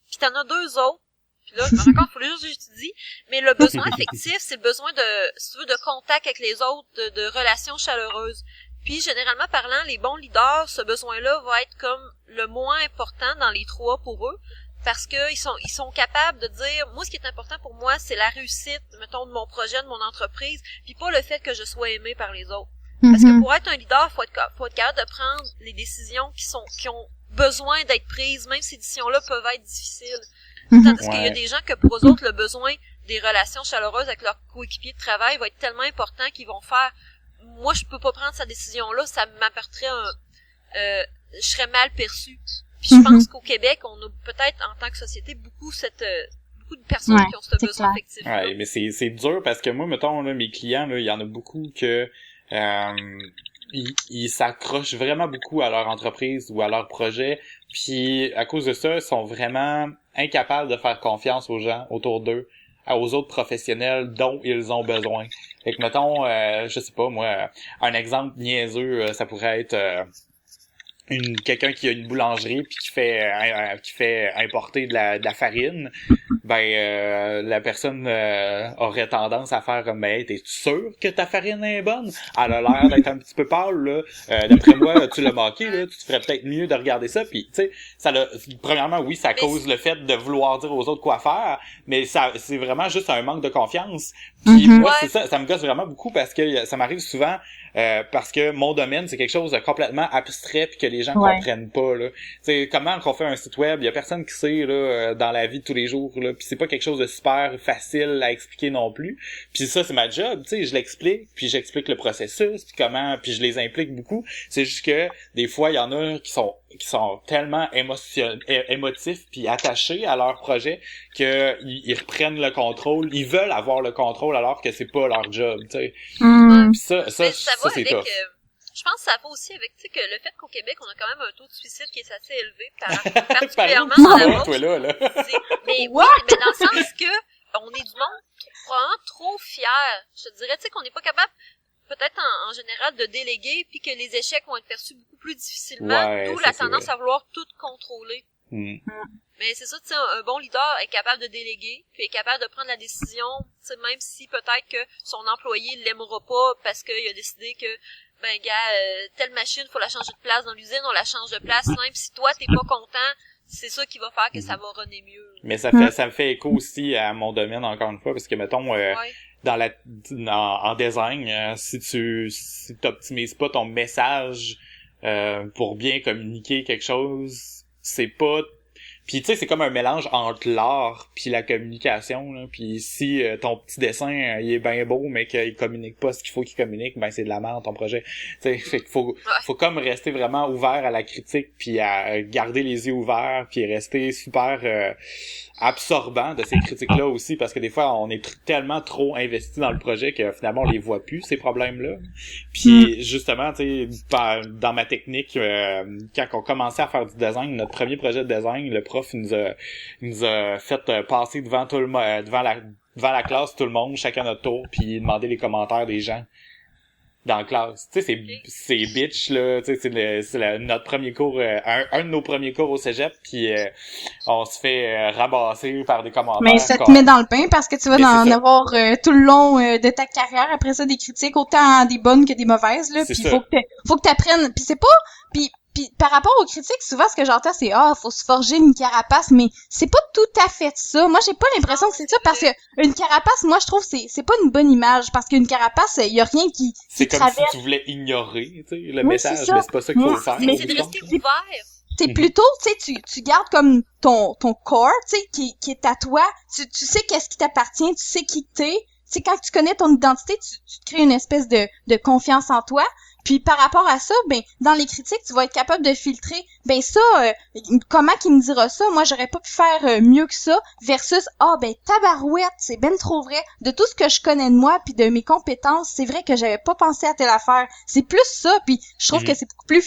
puis t'en as 2 autres. Puis là, je me rends compte, faut juste que j'étudie. Mais le besoin affectif, c'est le besoin si tu veux, de contact avec les autres, de relations chaleureuses. Puis, généralement parlant, les bons leaders, ce besoin-là va être comme le moins important dans les 3 pour eux. Parce que ils sont capables de dire, moi, ce qui est important pour moi, c'est la réussite, mettons, de mon projet, de mon entreprise, puis pas le fait que je sois aimé par les autres. Parce que pour être un leader, faut être capable de prendre les décisions qui ont besoin d'être prises, même si ces décisions-là peuvent être difficiles. Tandis qu'il y a des gens que pour eux autres, le besoin des relations chaleureuses avec leurs coéquipiers de travail va être tellement important qu'ils vont faire, moi, je peux pas prendre cette décision-là, ça m'apporterait je serais mal perçue. Puis je pense qu'au Québec, on a peut-être, en tant que société, beaucoup de personnes qui ont ce besoin affectif. Ouais, mais c'est dur parce que moi, mettons, là, mes clients, là, il y en a beaucoup que, ils s'accrochent vraiment beaucoup à leur entreprise ou à leur projet, puis à cause de ça, ils sont vraiment incapables de faire confiance aux gens autour d'eux, aux autres professionnels dont ils ont besoin. Fait que mettons, je sais pas moi, un exemple niaiseux, ça pourrait être quelqu'un qui a une boulangerie puis qui fait importer de la farine. La personne aurait tendance à faire comme, mais t'es sûr que ta farine est bonne? Elle a l'air d'être un petit peu pâle, là. D'après moi, tu l'as manqué, là. Tu te ferais peut-être mieux de regarder ça. Puis, tu sais, premièrement, oui, ça cause le fait de vouloir dire aux autres quoi faire, mais c'est vraiment juste un manque de confiance. Puis moi, c'est ça me gosse vraiment beaucoup parce que ça m'arrive souvent, parce que mon domaine, c'est quelque chose de complètement abstrait puis que les gens comprennent pas, là. Tu sais, comment qu'on fait un site web, il y a personne qui sait, là, dans la vie de tous les jours, là. Puis c'est pas quelque chose de super facile à expliquer non plus. Puis ça, c'est ma job, tu sais, je l'explique, puis j'explique le processus, puis comment, puis je les implique beaucoup. C'est juste que des fois, il y en a qui sont tellement émotifs puis attachés à leur projet que ils reprennent le contrôle, ils veulent avoir le contrôle alors que c'est pas leur job, tu sais. Puis ça c'est tough. Je pense que ça va aussi avec, tu sais, que le fait qu'au Québec, on a quand même un taux de suicide qui est assez élevé, particulièrement dans la Beauce. Mais oui, mais dans le sens que on est du monde vraiment trop fier. Je te dirais, tu sais, qu'on n'est pas capable, peut-être en général, de déléguer, puis que les échecs vont être perçus beaucoup plus difficilement, d'où la tendance à vouloir tout contrôler. Mais c'est ça, tu sais, un bon leader est capable de déléguer, puis est capable de prendre la décision, tu sais, même si peut-être que son employé l'aimera pas parce qu'il a décidé que, telle machine, faut la changer de place dans l'usine, on la change de place, même si toi t'es pas content, c'est ça qui va faire que ça va runner mieux. Mais ça me fait écho aussi à mon domaine, encore une fois, parce que mettons, en design, si t'optimises pas ton message pour bien communiquer quelque chose, c'est pas. Puis tu sais, c'est comme un mélange entre l'art puis la communication, là. Puis si ton petit dessin il est bien beau mais qu'il communique pas ce qu'il faut qu'il communique, ben c'est de la merde ton projet. Tu sais, fait qu'il faut comme rester vraiment ouvert à la critique puis à garder les yeux ouverts puis rester super absorbant de ces critiques-là aussi, parce que des fois on est tellement trop investi dans le projet que finalement on les voit plus, ces problèmes-là. Puis justement, tu sais, dans ma technique, quand on commençait à faire du design, notre premier projet de design, le prof nous a fait passer devant devant la classe, tout le monde, chacun notre tour, puis demander les commentaires des gens. dans la classe. Tu sais, c'est bitch, là, tu sais, notre premier cours, un de nos premiers cours au cégep, puis on se fait rabasser par des commentaires. Mais ça te met dans le pain parce que tu vas en avoir tout le long de ta carrière, après ça, des critiques, autant des bonnes que des mauvaises, là, puis faut que t'apprennes, puis c'est pas, puis par rapport aux critiques, souvent ce que j'entends c'est faut se forger une carapace, mais c'est pas tout à fait ça. Moi, j'ai pas l'impression que c'est ça parce que une carapace, moi je trouve c'est pas une bonne image parce qu'une carapace, il y a rien qui c'est comme traverse. Si tu voulais ignorer, tu sais, le message, mais c'est pas ça qu'il faut faire. C'est de rester ouvert. C'est plutôt, tu sais, tu gardes comme ton corps, tu sais, qui est à toi. Tu sais qu'est-ce qui t'appartient, tu sais qui t'es. C'est quand tu connais ton identité, tu te crées une espèce de confiance en toi. Puis par rapport à ça, ben dans les critiques, tu vas être capable de filtrer. Ben ça, comment qu'il me dira ça? Moi, j'aurais pas pu faire mieux que ça. Versus, ben tabarouette, c'est ben trop vrai. De tout ce que je connais de moi puis de mes compétences, c'est vrai que j'avais pas pensé à telle affaire. C'est plus ça. Puis je trouve que c'est beaucoup plus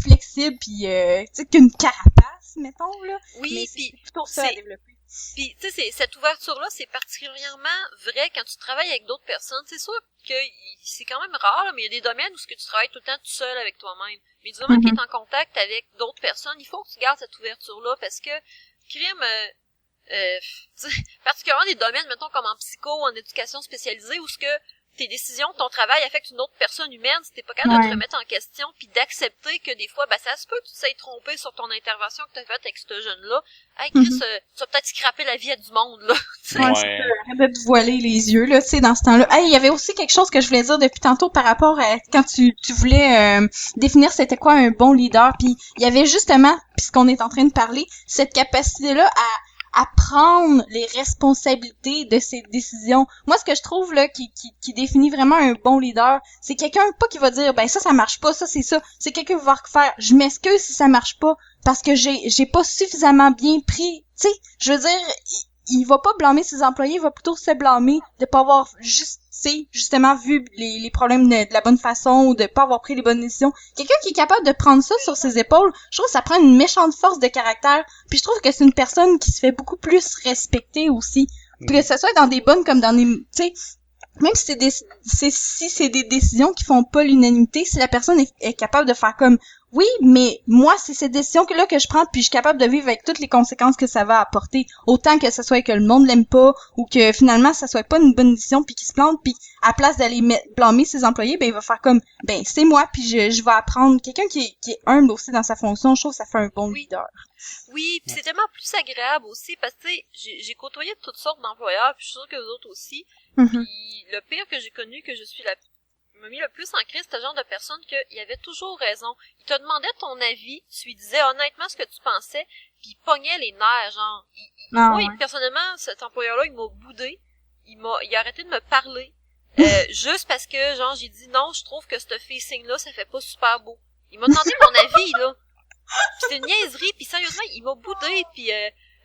flexible puis tu sais qu'une carapace, mettons là. Oui, mais puis c'est plutôt ça à développer. Puis, tu sais, cette ouverture-là, c'est particulièrement vrai quand tu travailles avec d'autres personnes. C'est sûr que c'est quand même rare, là, mais il y a des domaines où ce que tu travailles tout le temps tout seul avec toi-même. Mais du moment que tu es en contact avec d'autres personnes, il faut que tu gardes cette ouverture-là parce que, crime, particulièrement des domaines, mettons, comme en psycho ou en éducation spécialisée, où ce que tes décisions, ton travail affectent une autre personne humaine, si t'es pas capable de te remettre en question, puis d'accepter que des fois, ça se peut que tu t'aies trompé sur ton intervention que t'as faite avec ce jeune-là. Hey, Chris, tu vas peut-être scraper la vie à du monde, là. Ouais. Arrête de te voiler les yeux, là, tu sais, dans ce temps-là. Hey, il y avait aussi quelque chose que je voulais dire depuis tantôt par rapport à quand tu voulais définir c'était quoi un bon leader, puis il y avait justement, puisqu'on est en train de parler, cette capacité-là à prendre les responsabilités de ses décisions. Moi, ce que je trouve là qui définit vraiment un bon leader, c'est quelqu'un pas qui va dire ça marche pas, ça c'est ça. C'est quelqu'un qui va faire je m'excuse si ça marche pas parce que j'ai pas suffisamment bien pris. Tu sais, je veux dire il va pas blâmer ses employés, il va plutôt se blâmer de pas avoir justement vu les problèmes de la bonne façon ou de pas avoir pris les bonnes décisions. Quelqu'un qui est capable de prendre ça sur ses épaules, je trouve que ça prend une méchante force de caractère. Puis je trouve que c'est une personne qui se fait beaucoup plus respecter aussi. Puis que ce soit dans des bonnes comme dans des, tu sais, même si c'est des décisions qui font pas l'unanimité, si la personne est capable de faire comme oui, mais moi c'est cette décision que je prends puis je suis capable de vivre avec toutes les conséquences que ça va apporter, autant que ce soit que le monde l'aime pas ou que finalement ça soit pas une bonne décision puis qu'il se plante puis à place d'aller blâmer ses employés, il va faire comme c'est moi puis je vais apprendre. Quelqu'un qui est humble aussi dans sa fonction, je trouve que ça fait un bon leader. Oui, puis c'est tellement plus agréable aussi parce que tu sais, j'ai côtoyé toutes sortes d'employeurs puis je suis sûre que les autres aussi. Puis le pire que j'ai connu, que je suis m'a mis le plus en crise, c'était le genre de personne qu'il avait toujours raison. Il te demandait ton avis, tu lui disais honnêtement ce que tu pensais, puis il pognait les nerfs, genre. Moi, personnellement, cet employeur-là, il m'a boudé. Il a arrêté de me parler. Juste parce que, genre, j'ai dit non, je trouve que ce facing-là, ça fait pas super beau. Il m'a demandé mon avis, là. C'était une niaiserie, puis sérieusement, il m'a boudé, puis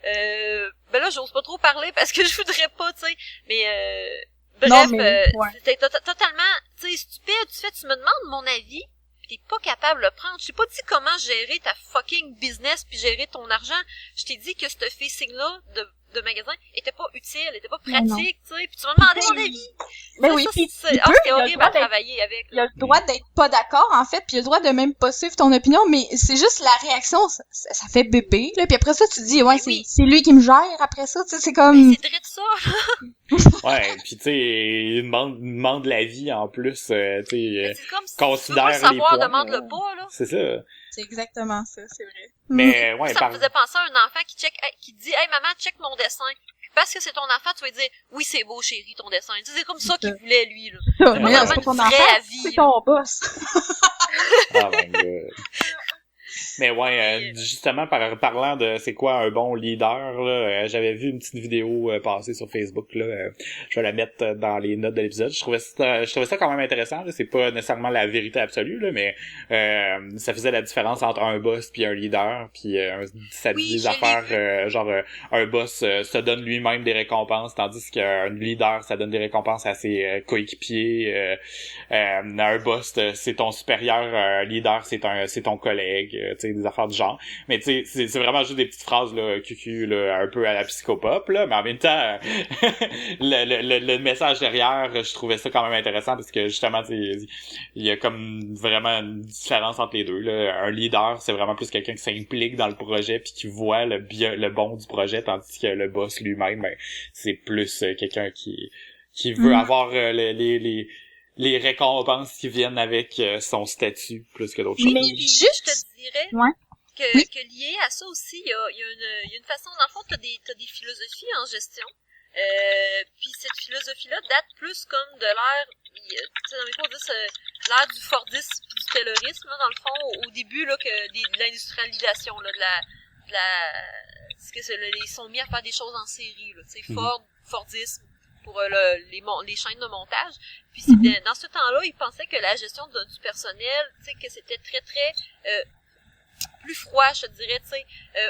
là, j'ose pas trop parler parce que je voudrais pas, tu sais, mais bref, c'était totalement, tu sais, stupide. Tu me demandes mon avis, pis t'es pas capable de le prendre. Je t'ai pas dit comment gérer ta fucking business puis gérer ton argent. Je t'ai dit que ce facing-là de magasin était pas utile, était pas pratique, tu sais. Puis tu m'as demandé mon avis. C'était horrible à travailler avec. Il a le droit d'être pas d'accord, en fait, puis il a le droit de même pas suivre ton opinion, mais c'est juste la réaction, ça fait bébé, là. Puis après ça, tu te dis, c'est lui qui me gère après ça, tu sais, c'est comme... Mais c'est vrai de ça, ouais, puis tu sais, il demande l'avis en plus, tu sais, considère les points. Demande-le pas, là. C'est ça. C'est exactement ça, c'est vrai. Mais ça me faisait penser à un enfant qui dit hey maman, check mon dessin. Puis parce que c'est ton enfant, tu vas dire oui, c'est beau chérie ton dessin. Tu sais, c'est comme ça qu'il voulait lui là. Mais non, c'est ton enfant, c'est ton boss. Ah my god. Mais ouais, justement, parlant de c'est quoi un bon leader, là, j'avais vu une petite vidéo passer sur Facebook, là, je vais la mettre dans les notes de l'épisode. Je trouvais ça quand même intéressant, là. C'est pas nécessairement la vérité absolue, là, mais ça faisait la différence entre un boss puis un leader, puis ça dit des affaires, genre un boss se donne lui-même des récompenses, tandis qu'un leader, ça donne des récompenses à ses coéquipiers. Un boss, c'est ton supérieur, un leader, c'est ton collègue. sais, des affaires du genre. Mais tu sais, c'est vraiment juste des petites phrases, là, cucu, là, un peu à la psychopop, là, mais en même temps, le message derrière, je trouvais ça quand même intéressant parce que, justement, il y a comme vraiment une différence entre les deux, là. Un leader, c'est vraiment plus quelqu'un qui s'implique dans le projet puis qui voit le bon du projet, tandis que le boss lui-même, ben, c'est plus quelqu'un qui veut avoir les récompenses qui viennent avec son statut plus que d'autres choses. Mais juste, je te dirais que lié à ça aussi, il y a une façon, dans le fond, t'as des philosophies en gestion. Puis cette philosophie-là date plus comme de l'ère, tu sais, dans mes cours, on dit l'ère du Fordisme puis du Taylorisme, là, dans le fond, au début, là, de l'industrialisation, là, ils sont mis à faire des choses en série, là, tu sais, Fordisme, pour les chaînes de montage. Puis dans ce temps-là, ils pensaient que la gestion du personnel, tu sais, que c'était très très plus froid, je te dirais, tu sais.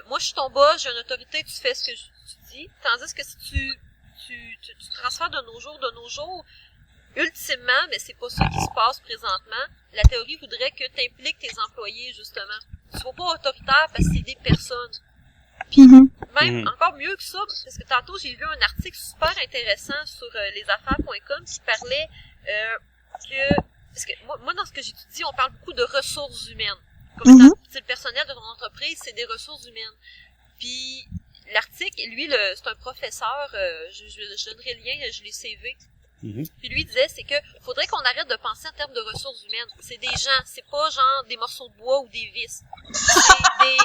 Moi, je suis ton boss, j'ai une autorité, tu fais ce que tu dis. Tandis que si tu transfères de nos jours, ultimement, mais c'est pas ça qui se passe présentement. La théorie voudrait que tu impliques tes employés, justement. Tu sois pas autoritaire parce que c'est des personnes. Puis même encore mieux que ça, parce que tantôt j'ai lu un article super intéressant sur lesaffaires.com qui parlait parce que moi dans ce que j'étudie, on parle beaucoup de ressources humaines. Comme le personnel de ton entreprise, c'est des ressources humaines. Puis l'article, lui, c'est un professeur, je donnerai le lien, je l'ai CV. Puis lui disait, c'est que faudrait qu'on arrête de penser en termes de ressources humaines. C'est des gens, c'est pas genre des morceaux de bois ou des vis.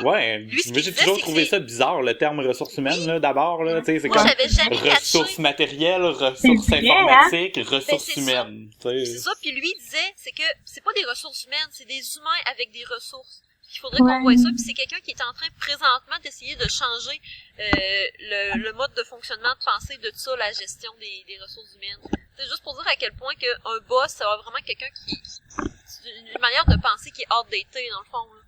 Ouais, moi j'ai toujours trouvé ça bizarre, le terme ressources humaines, là, d'abord, là, tu sais, c'est comme ressources matérielles, ressources informatiques, ressources humaines. C'est ça, puis lui disait, c'est que c'est pas des ressources humaines, c'est des humains avec des ressources. Il faudrait qu'on voie ça, puis c'est quelqu'un qui est en train présentement d'essayer de changer le mode de fonctionnement de pensée de ça, la gestion des ressources humaines. C'est juste pour dire à quel point qu'un boss, ça va vraiment quelqu'un qui une manière de penser qui est outdated dans le fond. Là.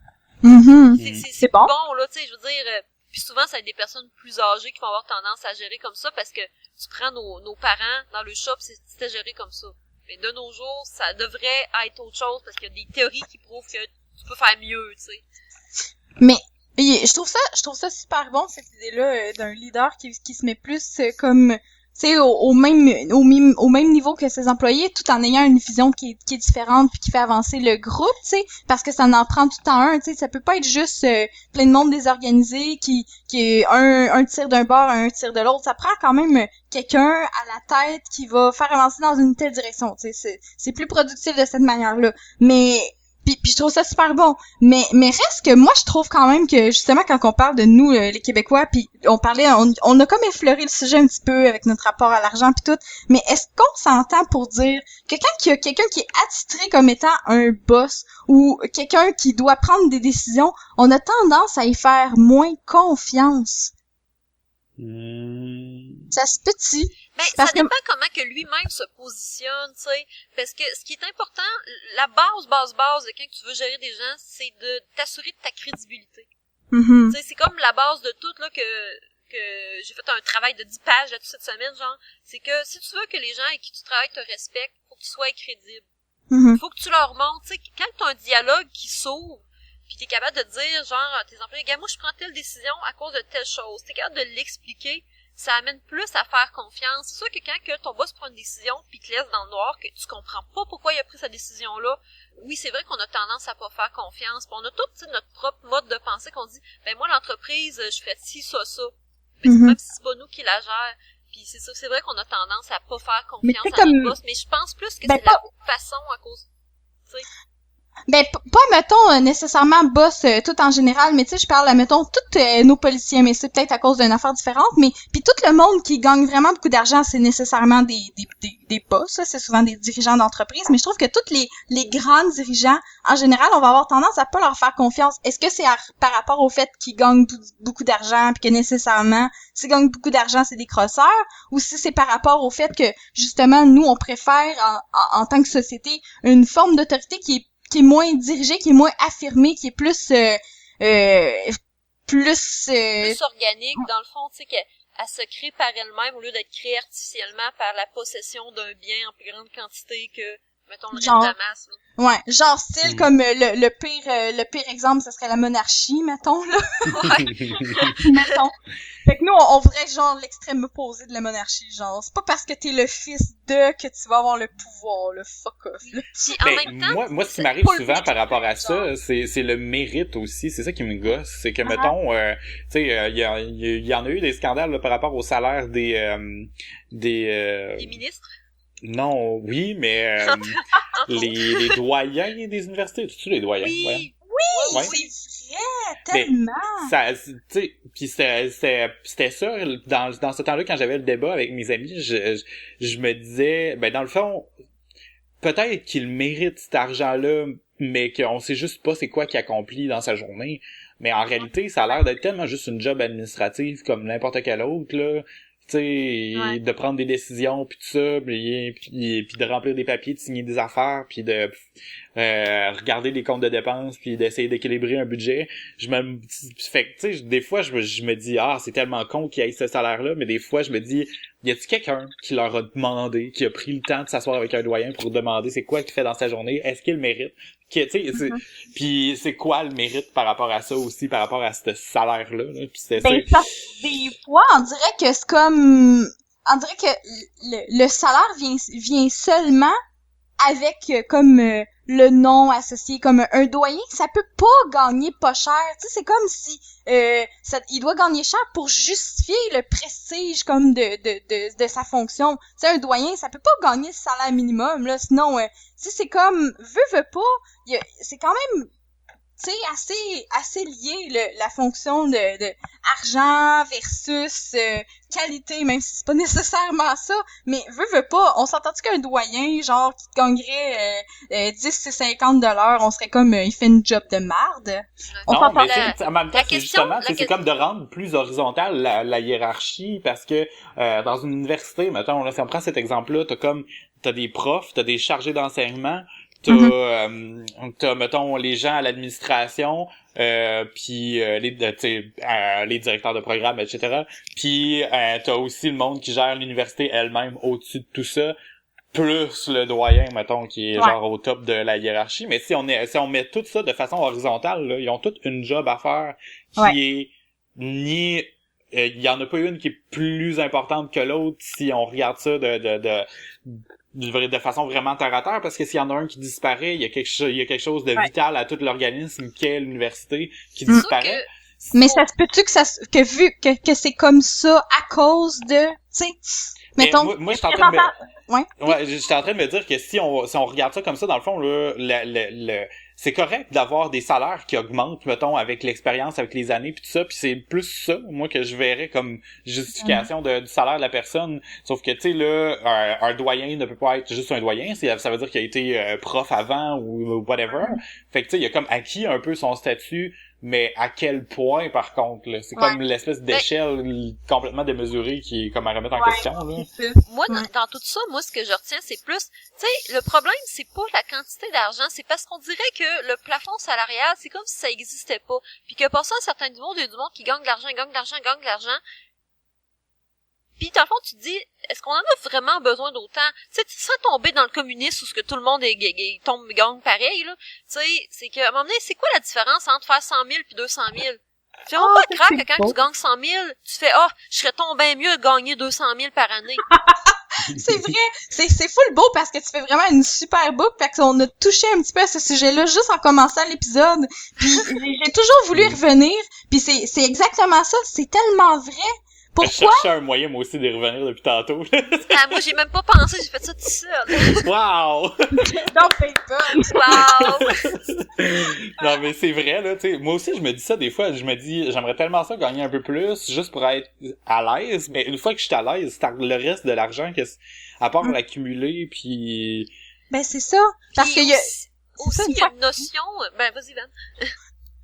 C'est bon là, tu sais, je veux dire, puis souvent ça va être des personnes plus âgées qui vont avoir tendance à gérer comme ça parce que tu prends nos parents dans le shop, c'était géré comme ça. Mais de nos jours, ça devrait être autre chose parce qu'il y a des théories qui prouvent que tu peux faire mieux, tu sais. Mais je trouve ça super bon cette idée-là d'un leader qui se met plus comme tu sais au même niveau que ses employés, tout en ayant une vision qui est différente puis qui fait avancer le groupe, tu sais, parce que ça en prend tout le temps un, tu sais, ça peut pas être juste plein de monde désorganisé qui un tire d'un bord, un tire de l'autre, ça prend quand même quelqu'un à la tête qui va faire avancer dans une telle direction, tu sais, c'est plus productif de cette manière-là. Mais puis je trouve ça super bon. Mais reste que moi je trouve quand même que justement quand on parle de nous les Québécois, puis on a comme effleuré le sujet un petit peu avec notre rapport à l'argent puis tout, mais est-ce qu'on s'entend pour dire que quand il y a quelqu'un qui est attitré comme étant un boss ou quelqu'un qui doit prendre des décisions, on a tendance à y faire moins confiance? Ça se peut-tu? Ben, ça dépend comment que lui-même se positionne, tu sais. Parce que ce qui est important, la base de quand tu veux gérer des gens, c'est de t'assurer de ta crédibilité. Tu sais, c'est comme la base de tout, là, que j'ai fait un travail de 10 pages là-dessus cette semaine, genre. C'est que si tu veux que les gens avec qui tu travailles te respectent, faut que tu sois crédible. Faut que tu leur montres, tu sais, quand t'as un dialogue qui s'ouvre, pis t'es capable de dire, genre, à tes employés, gars, moi, je prends telle décision à cause de telle chose. T'es capable de l'expliquer. Ça amène plus à faire confiance. C'est sûr que quand que ton boss prend une décision pis te laisse dans le noir, que tu comprends pas pourquoi il a pris cette décision-là, oui, c'est vrai qu'on a tendance à pas faire confiance. Pis on a tout, tu sais, notre propre mode de pensée qu'on dit, ben, moi, l'entreprise, je ferais ci, ça. Mais même si c'est pas nous qui la gère. Pis c'est ça, c'est vrai qu'on a tendance à pas faire confiance à notre boss. Mais je pense plus que c'est la façon à cause, tu sais. Ben, pas, mettons, nécessairement boss tout en général, mais tu sais, je parle, mettons, tous nos policiers, mais c'est peut-être à cause d'une affaire différente, mais puis tout le monde qui gagne vraiment beaucoup d'argent, c'est nécessairement des boss, là, c'est souvent des dirigeants d'entreprise, mais je trouve que tous les grands dirigeants, en général, on va avoir tendance à pas leur faire confiance. Est-ce que c'est par rapport au fait qu'ils gagnent beaucoup d'argent, puis que nécessairement, s'ils gagnent beaucoup d'argent, c'est des crosseurs, ou si c'est par rapport au fait que, justement, nous, on préfère, en tant que société, une forme d'autorité qui est moins dirigée, qui est moins affirmée, qui est plus organique, dans le fond, tu sais, qu'elle se crée par elle-même au lieu d'être créée artificiellement par la possession d'un bien en plus grande quantité que Mettons le Genre- reste de la masse, là. Ouais, genre style comme le pire exemple, ce serait la monarchie, mettons, là. Mettons. Fait que nous, on voudrait genre l'extrême opposé de la monarchie, genre. C'est pas parce que t'es le fils de que tu vas avoir le pouvoir, le fuck off, là. Puis en même temps, moi, ce qui m'arrive pas le souvent mérite, par rapport à genre. ça, c'est le mérite aussi. C'est ça qui me gosse. C'est que, mettons, tu sais, il y en a eu des scandales là, par rapport au salaire des les ministres. non, oui, mais les doyens des universités. Tu les doyens? Oui, Ouais. Oui, Ouais. c'est vrai, tellement. Ça, tu sais, puis c'était ça dans ce temps-là quand j'avais le débat avec mes amis, je me disais, ben dans le fond, peut-être qu'il mérite cet argent-là, mais qu'on sait juste pas c'est quoi qu'il accomplit dans sa journée. Mais en réalité, ça a l'air d'être tellement juste une job administrative comme n'importe quel autre, là. Tu sais, Ouais. de prendre des décisions, puis tout ça, puis de remplir des papiers, de signer des affaires, puis de regarder les comptes de dépenses, puis d'essayer d'équilibrer un budget. Fait que, tu sais, des fois, je me dis, ah, c'est tellement con qu'il y ait ce salaire-là, mais des fois, je me dis, y a-t-il quelqu'un qui leur a demandé, qui a pris le temps de s'asseoir avec un doyen pour demander c'est quoi qu'il fait dans sa journée, est-ce qu'il le mérite? Tu sais, puis c'est quoi le mérite par rapport à ça aussi, par rapport à ce salaire-là, là? Puis c'est Ben, ça, des fois, on dirait que c'est comme... On dirait que le salaire vient seulement avec comme le nom associé, comme un doyen, ça peut pas gagner pas cher. Tu sais, c'est comme si il doit gagner cher pour justifier le prestige comme de sa fonction. Tu sais, un doyen, ça peut pas gagner le salaire minimum, là, sinon, tu sais, c'est comme, veut pas, c'est quand même, tu sais, assez lié, la fonction de argent versus qualité, même si c'est pas nécessairement ça, mais veut pas, on s'entend-tu qu'un doyen, genre, qui gagnerait 10 et 50 $, on serait comme, il fait une job de marde? On non, s'entend mais en même temps, la c'est question- justement, la c'est comme de rendre plus horizontale la hiérarchie, parce que dans une université, mettons, là, si on prend cet exemple-là, t'as des profs, t'as des chargés d'enseignement, t'as, mettons, les gens à l'administration, puis les directeurs de programme, etc. Puis t'as aussi le monde qui gère l'université elle-même au-dessus de tout ça, plus le doyen, mettons, qui est genre au top de la hiérarchie. Mais si on met tout ça de façon horizontale, là, ils ont toute une job à faire qui est ni il y en a pas une qui est plus importante que l'autre si on regarde ça de façon vraiment terre à terre, parce que s'il y en a un qui disparaît, il y a quelque chose de vital à tout l'organisme qu'est l'université qui disparaît. Mais ça se peut-tu vu que c'est comme ça à cause de, tu sais, mettons. Moi, je suis en train de j'étais en train de me dire que si on regarde ça comme ça, dans le fond, là, c'est correct d'avoir des salaires qui augmentent, mettons, avec l'expérience, avec les années, puis tout ça, puis c'est plus ça, moi, que je verrais comme justification du salaire de la personne. Sauf que, tu sais, là, un doyen ne peut pas être juste un doyen, ça veut dire qu'il a été prof avant ou whatever. Fait que, tu sais, il a comme acquis un peu son statut, mais à quel point, par contre, là? C'est comme l'espèce d'échelle complètement démesurée qui est comme à remettre en question, là. Moi, dans tout ça, moi, ce que je retiens, c'est plus, tu sais, le problème, c'est pas la quantité d'argent, c'est parce qu'on dirait que le plafond salarial, c'est comme si ça existait pas. Puis que pour ça, à certains niveaux, il y a du monde qui gagne de l'argent. Puis, dans le fond, tu te dis, est-ce qu'on en a vraiment besoin d'autant? Tu sais, sans tomber dans le communisme où ce que tout le monde gagne pareil, là. Tu sais, c'est que, à un moment donné, c'est quoi la différence entre faire 100 000 puis 200 000? Tu vois pas grave que quand tu gagnes 100 000, tu fais, je serais tombé mieux de gagner 200 000 par année. C'est vrai, c'est full beau parce que tu fais vraiment une super boucle, fait qu'on a touché un petit peu à ce sujet-là juste en commençant l'épisode. Puis j'ai toujours voulu y revenir, puis c'est exactement ça, c'est tellement vrai. Pourquoi? Je cherchais un moyen, moi aussi, d'y revenir depuis tantôt. Moi, j'ai même pas pensé, j'ai fait ça tout seul. Wow! Donc, Wow! Non, mais c'est vrai, là, tu sais. Moi aussi, je me dis ça des fois. Je me dis, j'aimerais tellement ça gagner un peu plus, juste pour être à l'aise. Mais une fois que je suis à l'aise, c'est le reste de l'argent à part l'accumuler, puis... Ben, c'est ça. Parce qu'il y a... Aussi, il y a une notion... Ben, vas-y, Van.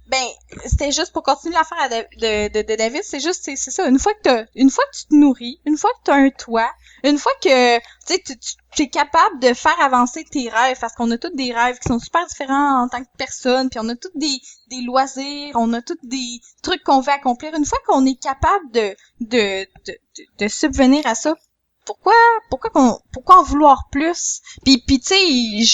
Ben, c'était juste pour continuer l'affaire de David, c'est ça. Une fois que tu te nourris, une fois que tu as un toit, une fois que, tu es capable de faire avancer tes rêves, parce qu'on a tous des rêves qui sont super différents en tant que personne, puis on a tous des loisirs, on a tous des trucs qu'on veut accomplir. Une fois qu'on est capable de subvenir à ça, pourquoi en vouloir plus? Puis tu sais,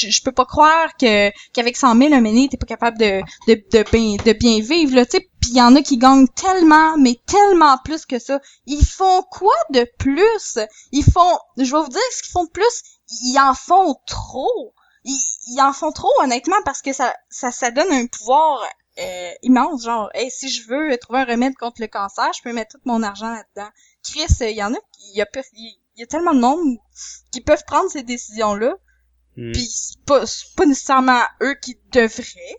je peux pas croire qu'avec 100 000 un méné, t'es pas capable de bien vivre, là, tu sais. Puis il y en a qui gagnent tellement, mais tellement plus que ça. Ils font quoi de plus? Je vais vous dire ce qu'ils font de plus. Ils en font trop. Ils en font trop, honnêtement, parce que ça donne un pouvoir immense. Genre, hey, si je veux trouver un remède contre le cancer, je peux mettre tout mon argent là-dedans. Chris, il y en a, il y a tellement de monde qui peuvent prendre ces décisions-là. Puis c'est pas nécessairement eux qui devraient.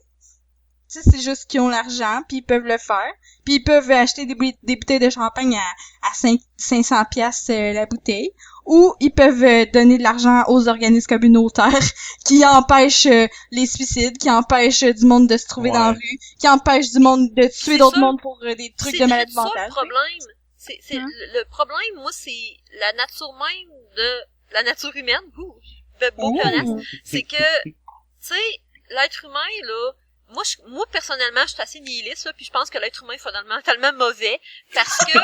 Tu sais, c'est juste qu'ils ont l'argent, puis ils peuvent le faire. Puis ils peuvent acheter des bouteilles de champagne à 500 piastres la bouteille. Ou ils peuvent donner de l'argent aux organismes communautaires qui empêchent les suicides, qui empêchent du monde de se trouver dans la rue, qui empêchent du monde de tuer d'autres mondes pour des trucs de maladies mentales. C'est ça le problème. Le problème, moi, c'est la nature même de la nature humaine. Beau pionnaise. C'est que, tu sais, l'être humain, là, moi, personnellement, je suis assez nihiliste, là, puis je pense que l'être humain est fondamentalement mauvais, parce que,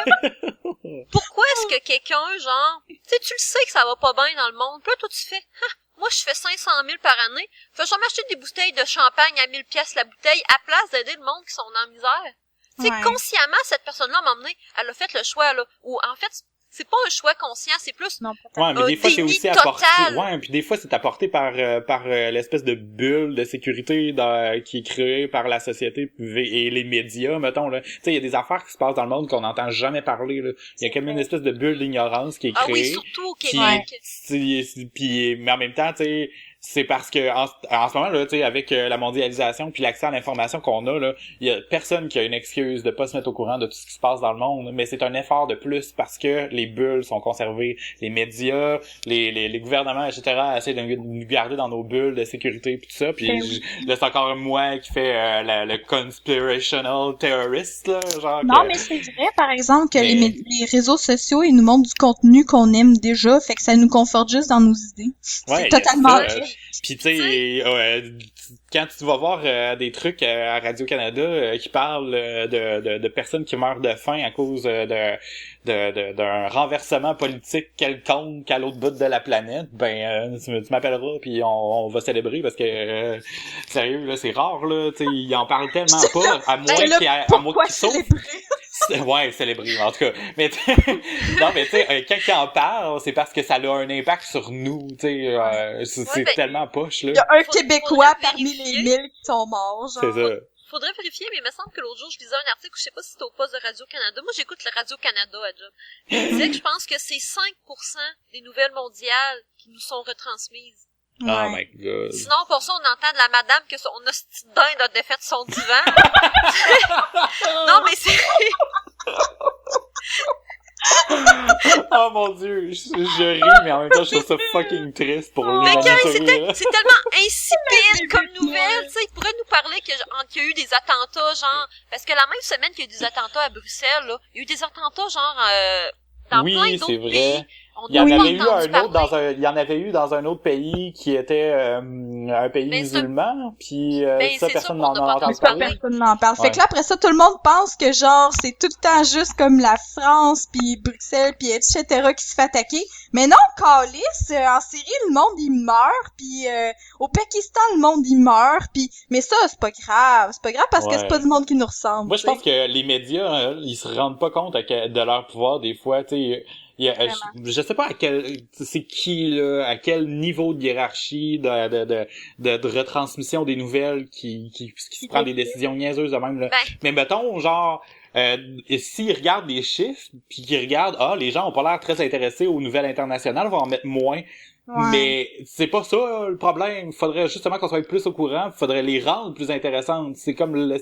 pourquoi est-ce que quelqu'un, genre, tu sais, tu le sais que ça va pas bien dans le monde, puis là, toi, tu fais, moi, je fais 500 000 par année, fais-je m'acheter des bouteilles de champagne à 1000 pièces la bouteille, à place d'aider le monde qui sont en misère. Tu sais, consciemment, cette personne-là, à un moment donné, elle a fait le choix, là, ou, en fait, c'est pas un choix conscient, c'est plus mais des fois c'est aussi apporté. Puis des fois c'est apporté par l'espèce de bulle de sécurité qui est créée par la société et les médias, mettons là. Tu sais, il y a des affaires qui se passent dans le monde qu'on n'entend jamais parler là. Il y a comme une espèce de bulle d'ignorance qui est créée. Ah oui, surtout au Québec. Mais en même temps, tu sais, c'est parce que en ce moment là, tu sais, avec la mondialisation puis l'accès à l'information qu'on a là, il y a personne qui a une excuse de pas se mettre au courant de tout ce qui se passe dans le monde, mais c'est un effort de plus parce que les bulles sont conservées, les médias, les gouvernements, etc. essaient de nous garder dans nos bulles de sécurité puis tout ça, puis là c'est encore moi qui fais le conspirational terrorist là, genre. Non, mais c'est vrai par exemple que les réseaux sociaux ils nous montrent du contenu qu'on aime déjà, fait que ça nous conforte juste dans nos idées. C'est totalement vrai. Puis tu sais, quand tu vas voir des trucs à Radio-Canada qui parlent de personnes qui meurent de faim à cause d'un renversement politique quelconque à l'autre bout de la planète, ben tu m'appelleras puis on va célébrer parce que sérieux là, c'est rare là, tu sais, ils en parlent tellement pas à moins qu'ils sauvent. Ouais, célébrer, en tout cas. Mais non, mais tu sais, quand ils en parlent, c'est parce que ça a un impact sur nous, tu sais, c'est tellement poche, là. Il y a un Québécois parmi les 1000 qui sont morts, genre. C'est ça. Faudrait vérifier, mais il me semble que l'autre jour, je lisais un article, je sais pas si c'était au poste de Radio-Canada. Moi, j'écoute le Radio-Canada à job. Il disait que je pense que c'est 5% des nouvelles mondiales qui nous sont retransmises. Ouais. Oh my god. Sinon, pour ça, on entend de la madame que son hostie de dinde a défait son divan. Non, mais c'est... Oh mon dieu, je ris, mais en même temps, je trouve ça fucking triste pour lui. C'est tellement insipide comme nouvelle, tu sais, il pourrait nous parler qu'il y a eu des attentats, genre, parce que la même semaine qu'il y a eu des attentats à Bruxelles, là, il y a eu des attentats, genre, dans plein d'autres pays. Il y en avait eu dans un autre pays qui était un pays musulman, puis ça personne n'en a entendu parler. Personne n'en parle. Fait que là après ça tout le monde pense que genre c'est tout le temps juste comme la France puis Bruxelles puis etc. qui se fait attaquer. Mais non, calice, en Syrie le monde il meurt puis au Pakistan le monde il meurt puis mais ça c'est pas grave parce que c'est pas du monde qui nous ressemble. Moi je pense que les médias ils se rendent pas compte de leur pouvoir des fois, tu sais. Je sais pas c'est qui là, à quel niveau de hiérarchie de retransmission des nouvelles qui se prend des décisions niaiseuses de même là. Mais mettons genre s'ils regardent les chiffres puis qu'ils regardent les gens ont pas l'air très intéressés aux nouvelles internationales, vont en mettre moins. Ouais. Mais c'est pas ça le problème. Faudrait justement qu'on soit plus au courant. Faudrait les rendre plus intéressantes. C'est comme la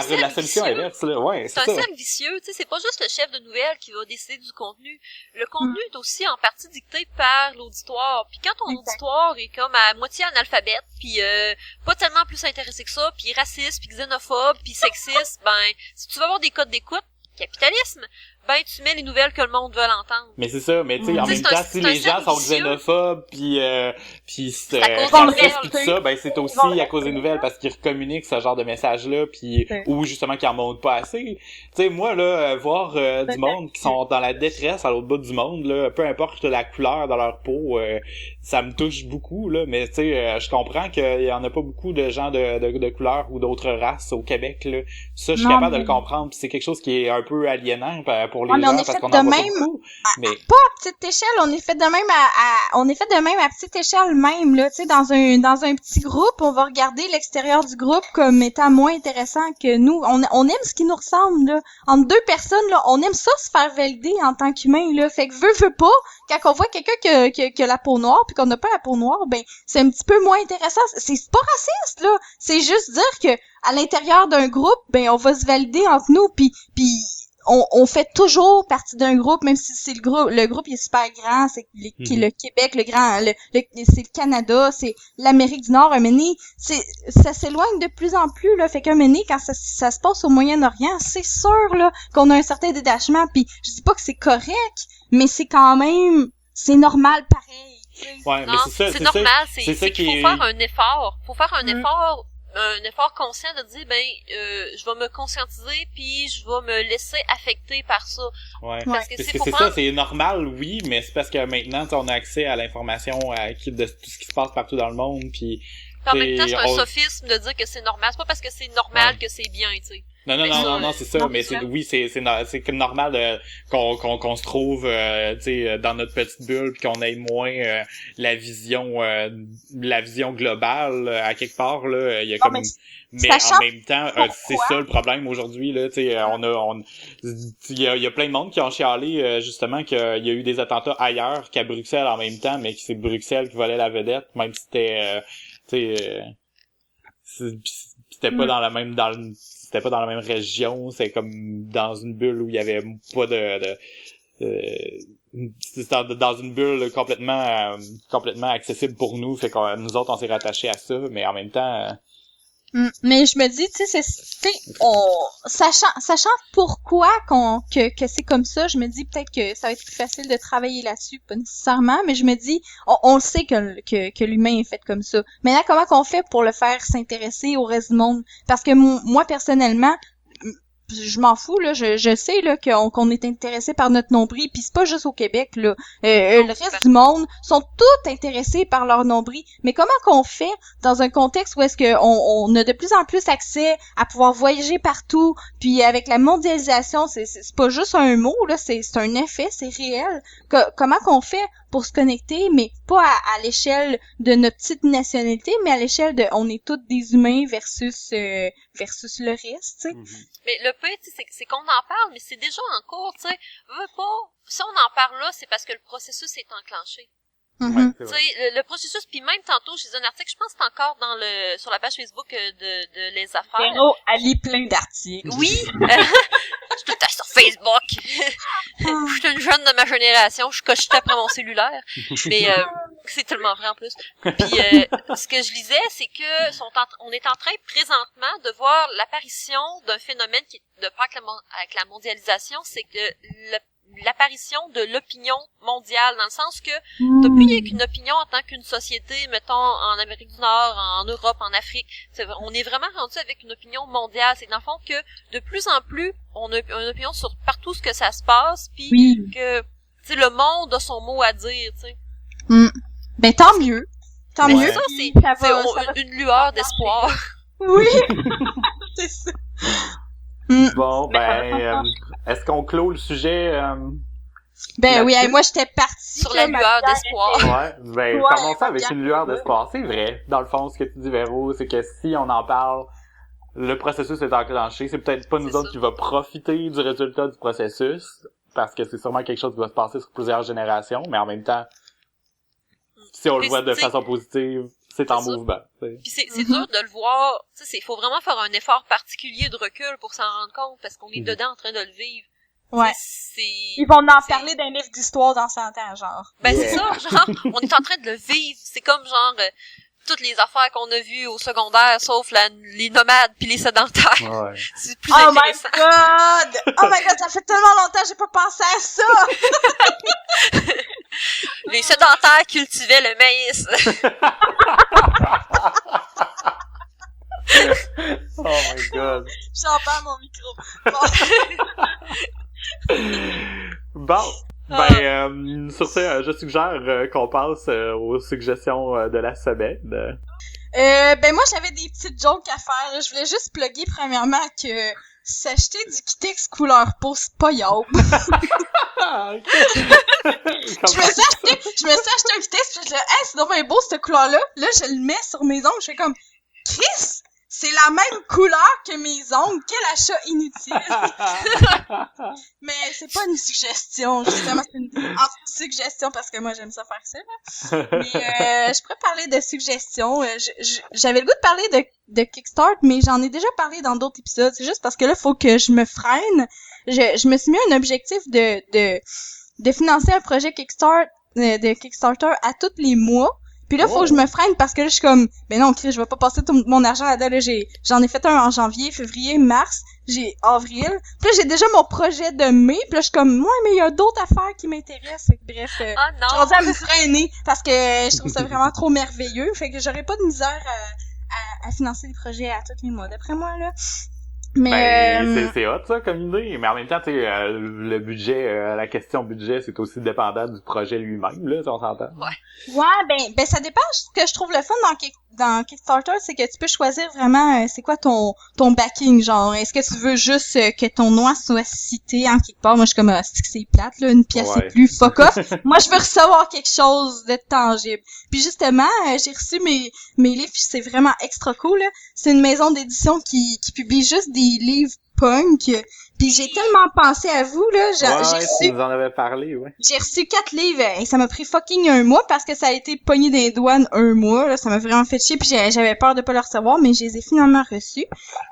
solution inverse là. Ouais, c'est un cercle vicieux. Tu sais, c'est pas juste le chef de nouvelles qui va décider du contenu. Le contenu est aussi en partie dicté par l'auditoire. Puis quand ton auditoire est comme à moitié analphabète, puis pas tellement plus intéressé que ça, puis raciste, puis xénophobe, puis sexiste, ben si tu veux avoir des codes d'écoute, capitalisme, ben tu mets les nouvelles que le monde veut entendre. Mais c'est ça, mais tu sais, en même temps, si les gens sont xénophobes, puis racistes pis tout ça, ben c'est aussi à cause des nouvelles, parce qu'ils recommuniquent ce genre de messages-là, puis ou justement qu'ils en montrent pas assez. Tu sais, moi, là, voir du monde qui sont dans la détresse à l'autre bout du monde, là, peu importe la couleur dans leur peau, ça me touche beaucoup, là, mais tu sais, je comprends qu'il y en a pas beaucoup de gens de couleur ou d'autres races au Québec, là. Ça, je suis capable de le comprendre, pis c'est quelque chose qui est un peu aliénant pour les gens, parce qu'on en voit pas beaucoup. Mais pas à petite échelle, on est fait de même à petite échelle même, là, tu sais, dans un petit groupe, on va regarder l'extérieur du groupe comme étant moins intéressant que nous. On aime ce qui nous ressemble, là. Entre deux personnes, là, on aime ça se faire valider en tant qu'humain, là. Fait que veut pas, quand on voit quelqu'un qui a la peau noire puis qu'on n'a pas la peau noire, ben, c'est un petit peu moins intéressant. C'est pas raciste, là. C'est juste dire que, à l'intérieur d'un groupe, ben, on va se valider entre nous puis on fait toujours partie d'un groupe, même si c'est le groupe il est super grand, c'est le Québec, c'est le Canada, c'est l'Amérique du Nord, un moment donné, ça s'éloigne de plus en plus, là, fait qu'un moment donné, quand ça se passe au Moyen-Orient, c'est sûr, là, qu'on a un certain détachement, puis je dis pas que c'est correct, mais c'est quand même, c'est normal pareil. Ouais, non, mais c'est normal, c'est ça qu'il faut faire un effort. Faut faire un effort conscient de dire je vais me conscientiser puis je vais me laisser affecter par ça. Ouais. Parce que c'est ça, c'est normal, oui, mais c'est parce que maintenant on a accès à l'information de tout ce qui se passe partout dans le monde, puis en même temps, c'est un sophisme de dire que c'est normal. C'est pas parce que c'est normal que c'est bien, tu sais. Non, c'est ça, non, mais c'est normal qu'on se trouve tu sais dans notre petite bulle puis qu'on ait moins la vision globale à quelque part là, il y a comme mais en même temps c'est ça le problème aujourd'hui là, tu sais il y a plein de monde qui ont chialé justement qu'il y a eu des attentats ailleurs qu'à Bruxelles en même temps, mais que c'est Bruxelles qui volait la vedette, même si c'était tu sais c'était pas dans la même c'était pas dans la même région, c'est comme dans une bulle où il y avait pas c'était dans une bulle complètement accessible pour nous, fait que nous autres on s'est rattachés à ça, mais en même temps mais je me dis, tu sais, sachant pourquoi que c'est comme ça, je me dis peut-être que ça va être plus facile de travailler là-dessus, pas nécessairement, mais je me dis, on le sait que l'humain est fait comme ça. Maintenant, comment qu'on fait pour le faire s'intéresser au reste du monde? Parce que moi, personnellement, je m'en fous, là, je sais, là, qu'on est intéressé par notre nombril, puis c'est pas juste au Québec, là. Le reste du monde sont tous intéressés par leur nombril. Mais comment qu'on fait dans un contexte où est-ce que on a de plus en plus accès à pouvoir voyager partout, puis avec la mondialisation, c'est pas juste un mot, là, c'est un effet, c'est réel. Comment qu'on fait pour se connecter, mais pas à l'échelle de notre petite nationalité, mais à l'échelle de on est tous des humains versus le reste, tu sais. Mais le pire, c'est qu'on en parle, mais c'est déjà en cours, tu sais. Veux pas, si on en parle là, c'est parce que le processus est enclenché. Ouais, tu sais, le processus, puis même tantôt, j'ai un article, je pense que c'est encore sur la page Facebook de Les Affaires. Véro, elle lit plein d'articles. Oui! Je suis tout le temps sur Facebook. Je suis une jeune de ma génération, je coche après mon cellulaire. Mais c'est tellement vrai en plus. Puis ce que je lisais, c'est que on est en train présentement de voir l'apparition d'un phénomène qui est de part avec la mondialisation, c'est que l'apparition de l'opinion mondiale, dans le sens que t'as plus qu'une opinion en tant qu'une société, mettons, en Amérique du Nord, en Europe, en Afrique. On est vraiment rendu avec une opinion mondiale. C'est dans le fond que de plus en plus, on a une opinion sur partout ce que ça se passe, puis que, tu sais, le monde a son mot à dire, tu sais. Ben, tant mieux. Tant mieux. Ça, c'est une lueur d'espoir. Oui. C'est ça. Bon, est-ce qu'on clôt le sujet Ben oui, moi j'étais partie sur la lueur d'espoir. Ouais, commençons avec une lueur d'espoir. C'est vrai, dans le fond, ce que tu dis, Véro, c'est que si on en parle, le processus est enclenché. C'est peut-être pas nous autres qui va profiter du résultat du processus, parce que c'est sûrement quelque chose qui va se passer sur plusieurs générations, mais en même temps, si on le voit de façon positive, c'est en mouvement. Puis c'est dur de le voir. Tu sais, faut vraiment faire un effort particulier de recul pour s'en rendre compte, parce qu'on est dedans en train de le vivre. Ouais. Ils vont en parler d'un livre d'histoire dans 100 ans, genre. Ben c'est ça, genre, on est en train de le vivre. C'est comme genre, toutes les affaires qu'on a vues au secondaire, sauf les nomades puis les sédentaires. Ouais. C'est plus Oh intéressant. my god! Oh my god, ça fait tellement longtemps que j'ai pas pensé à ça! Les sédentaires cultivaient le maïs. Oh my god. J'en parle mon micro. Bon. Ben, sur ce, je suggère qu'on passe aux suggestions de la semaine. Ben moi, j'avais des petites jokes à faire. Là. Je voulais juste plugger premièrement que s'acheter du Kitex couleur peau, c'est pas yob. Je me suis acheté un Kitex, puis je disais, hey, c'est donc bien beau cette couleur-là. Là, je le mets sur mes ongles, je fais comme, Chris, c'est la même couleur que mes ongles. Quel achat inutile. Mais c'est pas une suggestion, justement, c'est une suggestion parce que moi j'aime ça faire ça. Là. Mais je pourrais parler de suggestions. J'avais le goût de parler de Kickstart, mais j'en ai déjà parlé dans d'autres épisodes. C'est juste parce que là, faut que je me freine. Je me suis mis un objectif de financer un projet de Kickstarter à tous les mois. Puis là, faut que je me freine parce que là, je suis comme, ben non, Chris, je vais pas passer tout mon argent là-dedans. Là, j'en ai fait un en janvier, février, mars, j'ai avril. Puis là, j'ai déjà mon projet de mai. Puis là, je suis comme, ouais, mais il y a d'autres affaires qui m'intéressent. Fait que bref, Oh je non! suis rendue à me freiner parce que je trouve ça vraiment trop merveilleux. Fait que j'aurais pas de misère à financer des projets à tous les mois, d'après moi, là. Mais c'est hot ça comme idée, mais en même temps tu sais le budget, la question budget c'est aussi dépendant du projet lui-même là, on s'entend. Ouais, ben ça dépend. Ce que je trouve le fun dans Kickstarter, c'est que tu peux choisir vraiment c'est quoi ton backing, genre est-ce que tu veux juste que ton nom soit cité en quelque part. Moi je suis comme c'est plate là, une pièce c'est plus fuck off. Moi je veux recevoir quelque chose de tangible. Puis justement, j'ai reçu mes livres, puis c'est vraiment extra cool là. C'est une maison d'édition qui publie juste des livres punk. Puis j'ai tellement pensé à vous là, j'ai reçu, tu nous en avais parlé, ouais. J'ai reçu 4 livres et ça m'a pris fucking un mois parce que ça a été pogné dans les douanes un mois là, ça m'a vraiment fait chier puis j'avais peur de pas le recevoir mais je les ai finalement reçus.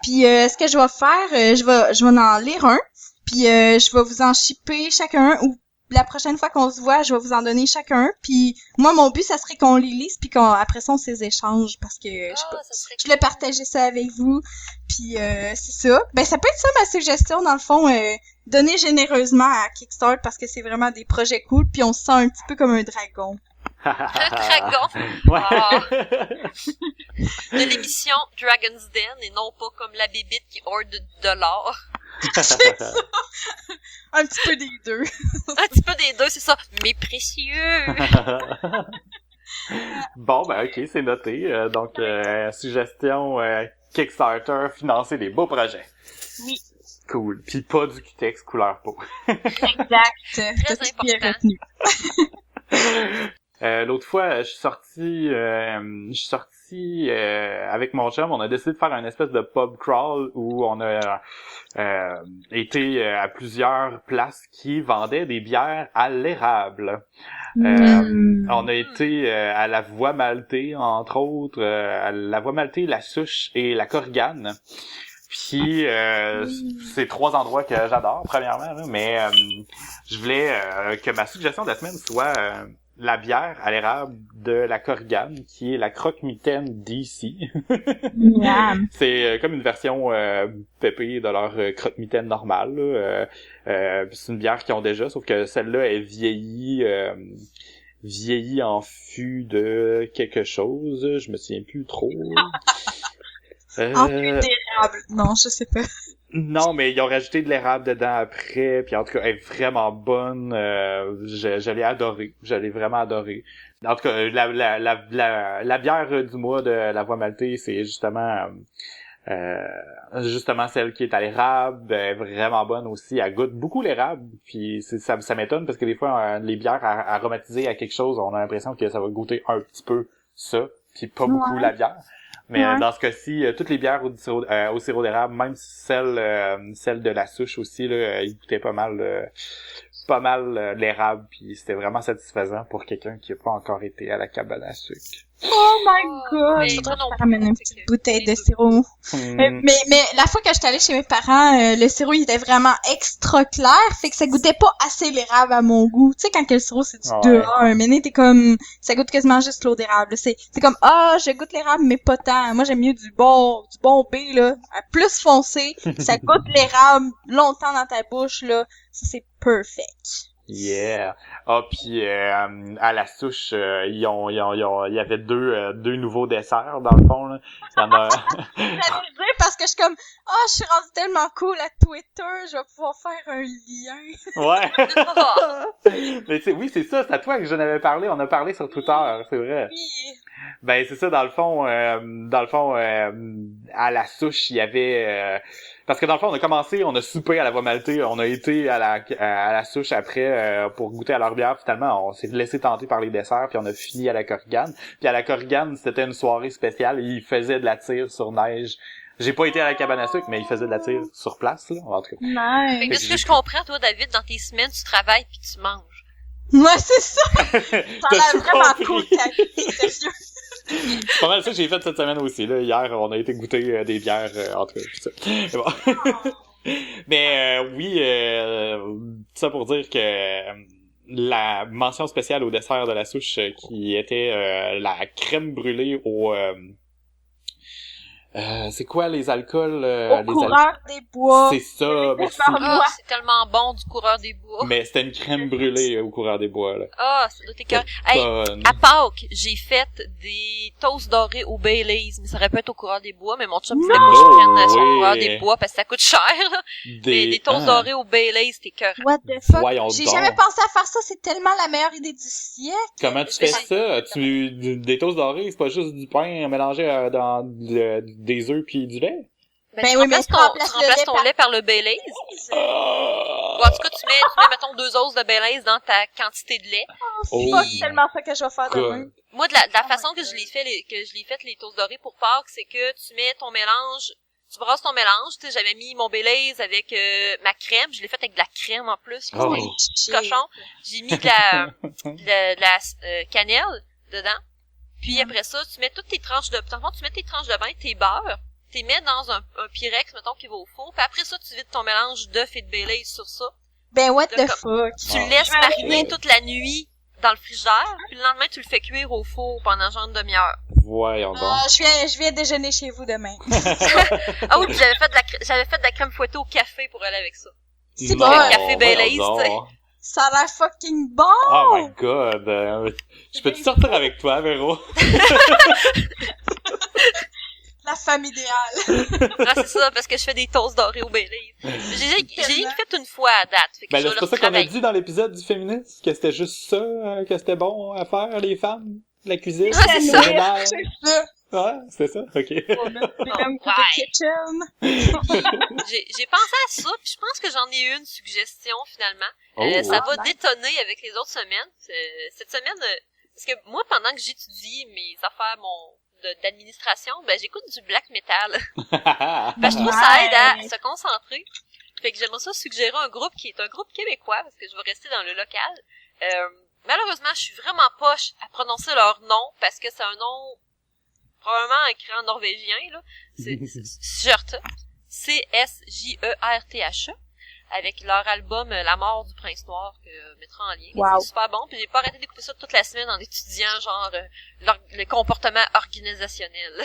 Puis ce que je vais faire, je vais en lire un, puis je vais vous en shipper chacun ou la prochaine fois qu'on se voit, je vais vous en donner chacun. Puis moi, mon but, ça serait qu'on les lise puis qu'après ça, on se les échange parce que je voulais partager ça avec vous. Puis c'est ça. Ben ça peut être ça ma suggestion dans le fond. Donner généreusement à Kickstarter parce que c'est vraiment des projets cool. Puis on se sent un petit peu comme un dragon. Un dragon. Ouais. Oh. De l'émission Dragon's Den et non pas comme la bébite qui hoard de l'or. C'est ça. Un petit peu des deux. Un petit peu des deux, c'est ça. Mais précieux. Bon, ben ok, c'est noté. Donc, suggestion Kickstarter, financer des beaux projets. Oui. Cool. Puis pas du Kitex couleur peau. Exact. Très Bien important. retenu. L'autre fois, je suis sorti avec mon chum, on a décidé de faire une espèce de pub crawl où on a été à plusieurs places qui vendaient des bières à l'érable. On a été à la Voie Maltée, entre autres, à la Voie Maltée, la Souche et la Corrigane. Puis c'est 3 endroits que j'adore, premièrement, là, mais je voulais que ma suggestion de la semaine soit la bière à l'érable de la Corrigane, qui est la Croque-Mitaine DC. Yeah. C'est comme une version pépée de leur Croque-Mitaine normale. Là. C'est une bière qu'ils ont déjà, sauf que celle-là est vieillie en fût de quelque chose. Je me souviens plus trop. En fût d'érable. Non, je sais pas. Non, mais ils ont rajouté de l'érable dedans après, puis en tout cas, elle est vraiment bonne. Je l'ai adorée. Je l'ai vraiment adorée. En tout cas, la bière du mois de la Voie Maltée, c'est justement celle qui est à l'érable. Elle est vraiment bonne aussi. Elle goûte beaucoup l'érable, puis ça m'étonne parce que des fois, les bières aromatisées à quelque chose, on a l'impression que ça va goûter un petit peu ça, puis pas beaucoup la bière. Mais dans ce cas-ci, toutes les bières au sirop d'érable, même celle de la Souche aussi, là, ils goûtaient pas mal l'érable, puis c'était vraiment satisfaisant pour quelqu'un qui a pas encore été à la cabane à sucre. Oh my god! Mais Faudrait moi non que je plus, ramène une c'est petite que bouteille les de deux. sirop. Mais la fois que j'étais allée chez mes parents, le sirop il était vraiment extra clair, fait que ça goûtait pas assez l'érable à mon goût. Tu sais quand que le sirop c'est du Ouais. 2 à 1, mais t'es comme ça goûte quasiment juste l'eau d'érable. C'est comme je goûte l'érable mais pas tant. Moi j'aime mieux du bon B là, à plus foncé, ça goûte l'érable longtemps dans ta bouche là. Ça c'est perfect. Yeah. Ah, puis à la souche, il y avait deux nouveaux desserts dans le fond là. Il y en a. J'allais le dire parce que je suis comme je suis rendue tellement cool à Twitter, je vais pouvoir faire un lien. Ouais. Mais oui, c'est ça, c'est à toi que j'en avais parlé. On a parlé sur Twitter, c'est vrai. Oui. Ben c'est ça, dans le fond, à la souche, il y avait parce que dans le fond, on a soupé à la Voie Maltais, on a été à la souche après pour goûter à leur bière. Finalement, on s'est laissé tenter par les desserts, puis on a fini à la Korrigan. Puis à la Korrigan, c'était une soirée spéciale, et ils faisaient de la tire sur neige. J'ai pas été à la cabane à sucre, mais ils faisaient de la tire sur place, là, en tout cas. Fait Nice. que de ce que je comprends, toi, David, dans tes semaines, tu travailles puis tu manges. Moi, c'est ça! Ça a T'as l'air tout vraiment compris. cool, ta vie, sérieux. C'est pas mal ça que j'ai fait cette semaine aussi, là. Hier, on a été goûter des bières, en tout cas, tout ça. Mais bon. Mais oui, ça pour dire que la mention spéciale au dessert de la souche qui était la crème brûlée au... c'est quoi les alcools? Au coureur des bois. C'est ça, merci. Ah, c'est tellement bon du coureur des bois. Mais c'était une crème brûlée au coureur des bois, là. Ah, ça doit être écœurant. Hey, Bonne. à Pâques, j'ai fait des toasts dorés au Baileys, mais ça aurait pu être au coureur des bois, mais mon chum voulait pas que je prenne son oui. coureur des bois parce que ça coûte cher, là. Mais des toasts dorés au Baileys, c'était écœurant. What the fuck? Voyons J'ai donc. jamais pensé à faire ça, c'est tellement la meilleure idée du siècle. Comment tu fais ça? Des toasts dorés, c'est pas juste du pain mélangé dans des œufs pis du lait? Ben, Ben tu oui, mais remplaces tu ton, remplaces tu le remplaces lait ton par- lait par le Baileys. Ah. Ou en tout cas, tu mets, mettons, 2 onces de Baileys dans ta quantité de lait. Oh. C'est pas tellement ça que je vais faire demain. Moi, de la façon que je l'ai fait, les toasts dorés pour Pâques, c'est que tu mets ton mélange, tu brasses ton mélange, tu sais, j'avais mis mon Baileys avec ma crème, je l'ai fait avec de la crème en plus, Oh. c'est cochon. J'ai mis de la cannelle dedans. Puis après ça, tu mets toutes tes tranches de, dans le fond, tu mets tes tranches de vin, tes beurres, t'es mets dans un Pyrex, mettons, qui va au four, puis après ça, tu vides ton mélange d'œufs et de Baileys sur ça. Ben what the Le- fuck? Tu le laisses mariner toute la nuit dans le frigidaire, puis le lendemain, tu le fais cuire au four pendant genre une demi-heure. Voyons donc. Je viens déjeuner chez vous demain. Ah oui, puis j'avais fait de la crème fouettée au café pour aller avec ça. C'est Non, bon. Le café Baileys, voyons tu sais. donc. Ça a l'air fucking bon! Oh my god. Je peux te sortir avec toi, Véro? La femme idéale. Ah, c'est ça, parce que je fais des toasts dorés au Baileys. J'ai rien fait une fois à date, fait que Ben je là, vais c'est le pas ça qu'on a retravailler. dit dans l'épisode du féminisme, que c'était juste ça, que c'était bon à faire, les femmes? La cuisine? Ah, c'est le ça. ménage? C'est ça. Ouais, c'est ça? Ok. On a fait Oh, un coup ouais. de kitchen. J'ai pensé à ça, puis je pense que j'en ai une suggestion finalement. Oh. Ça va nice. détonner avec les autres semaines. Cette semaine, parce que moi, pendant que j'étudie mes affaires d'administration, ben j'écoute du black metal. Ben, je trouve que ça aide à se concentrer. Fait que j'aimerais ça suggérer un groupe qui est un groupe québécois, parce que je vais rester dans le local. Malheureusement, je suis vraiment poche à prononcer leur nom, parce que c'est un nom probablement écrit en norvégien, là. C'est Sjørte. CSJERTHE. Avec leur album La mort du prince noir que je mettrai en lien. Wow. C'est super bon. Puis j'ai pas arrêté d'écouter ça toute la semaine en étudiant genre le comportement organisationnel.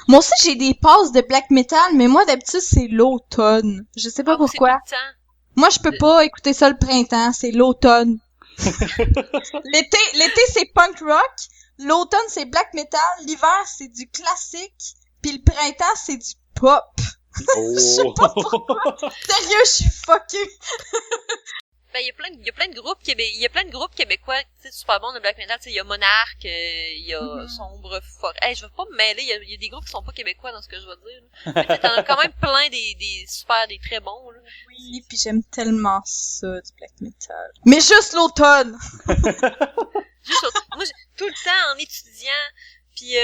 Moi aussi, j'ai des passes de black metal, mais moi, d'habitude, c'est l'automne. Je sais pas Ah, moi, c'est pourquoi. tout le temps. Moi, je peux pas écouter ça le printemps, c'est l'automne. L'été, c'est punk rock. L'automne, c'est black metal. L'hiver, c'est du classique. Puis le printemps, c'est du pop. Oh. Sérieux, je suis fuckée. Ben, il y a plein de groupes québécois, tu sais, super bons de black metal, tu sais, il y a Monarque, il y a Sombre Forêt. Hey, je vais pas me mêler, il y a des groupes qui sont pas québécois dans ce que je vais dire, là. Mais t'en as quand même plein des très bons, là. Oui, puis j'aime tellement ça, du black metal. Mais juste l'automne. Juste, moi, tout le temps, en étudiant, Puis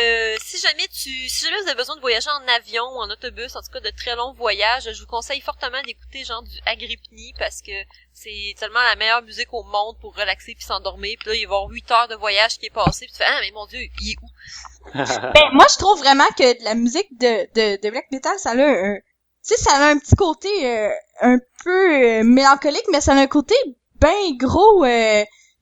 si jamais vous avez besoin de voyager en avion ou en autobus, en tout cas de très longs voyages, je vous conseille fortement d'écouter genre du Agrippini parce que c'est tellement la meilleure musique au monde pour relaxer puis s'endormir. Puis là, il va y avoir 8 heures de voyage qui est passé, puis tu fais « Ah, mais mon Dieu, il est où? » Ben, moi, je trouve vraiment que la musique de black metal, ça a un... Tu sais, ça a un petit côté un peu mélancolique, mais ça a un côté ben gros...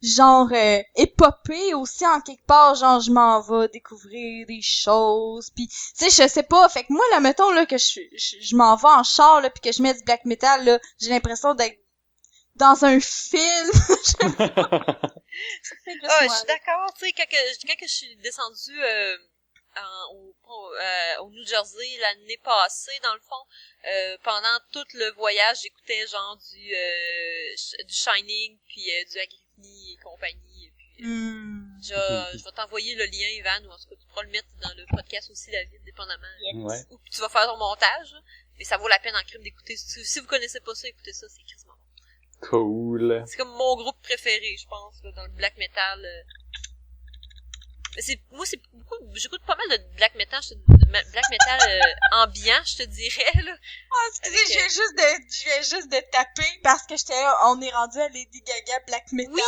genre épopée aussi en quelque part, genre je m'en vais découvrir des choses, puis tu sais je sais pas, fait que moi là mettons là que je m'en vais en char là puis que je mets du black metal là, j'ai l'impression d'être dans un film. Je suis d'accord, tu sais quand que je suis descendue au New Jersey l'année passée dans le fond, pendant tout le voyage j'écoutais genre du Shining puis du Agrippini et compagnie, puis je vais t'envoyer le lien, Ivan, ou en tout cas tu pourras le mettre dans le podcast aussi, David, dépendamment où tu vas faire ton montage, mais ça vaut la peine en crime d'écouter. Si vous connaissez pas ça, écoutez ça, c'est quasiment bon. Cool. C'est comme mon groupe préféré, je pense, là, dans le black metal. Moi c'est beaucoup, j'écoute pas mal de black metal, ambiant, je te dirais là. Ah, excusez, je viens juste de taper parce que on est rendu à Lady Gaga black metal. Oui.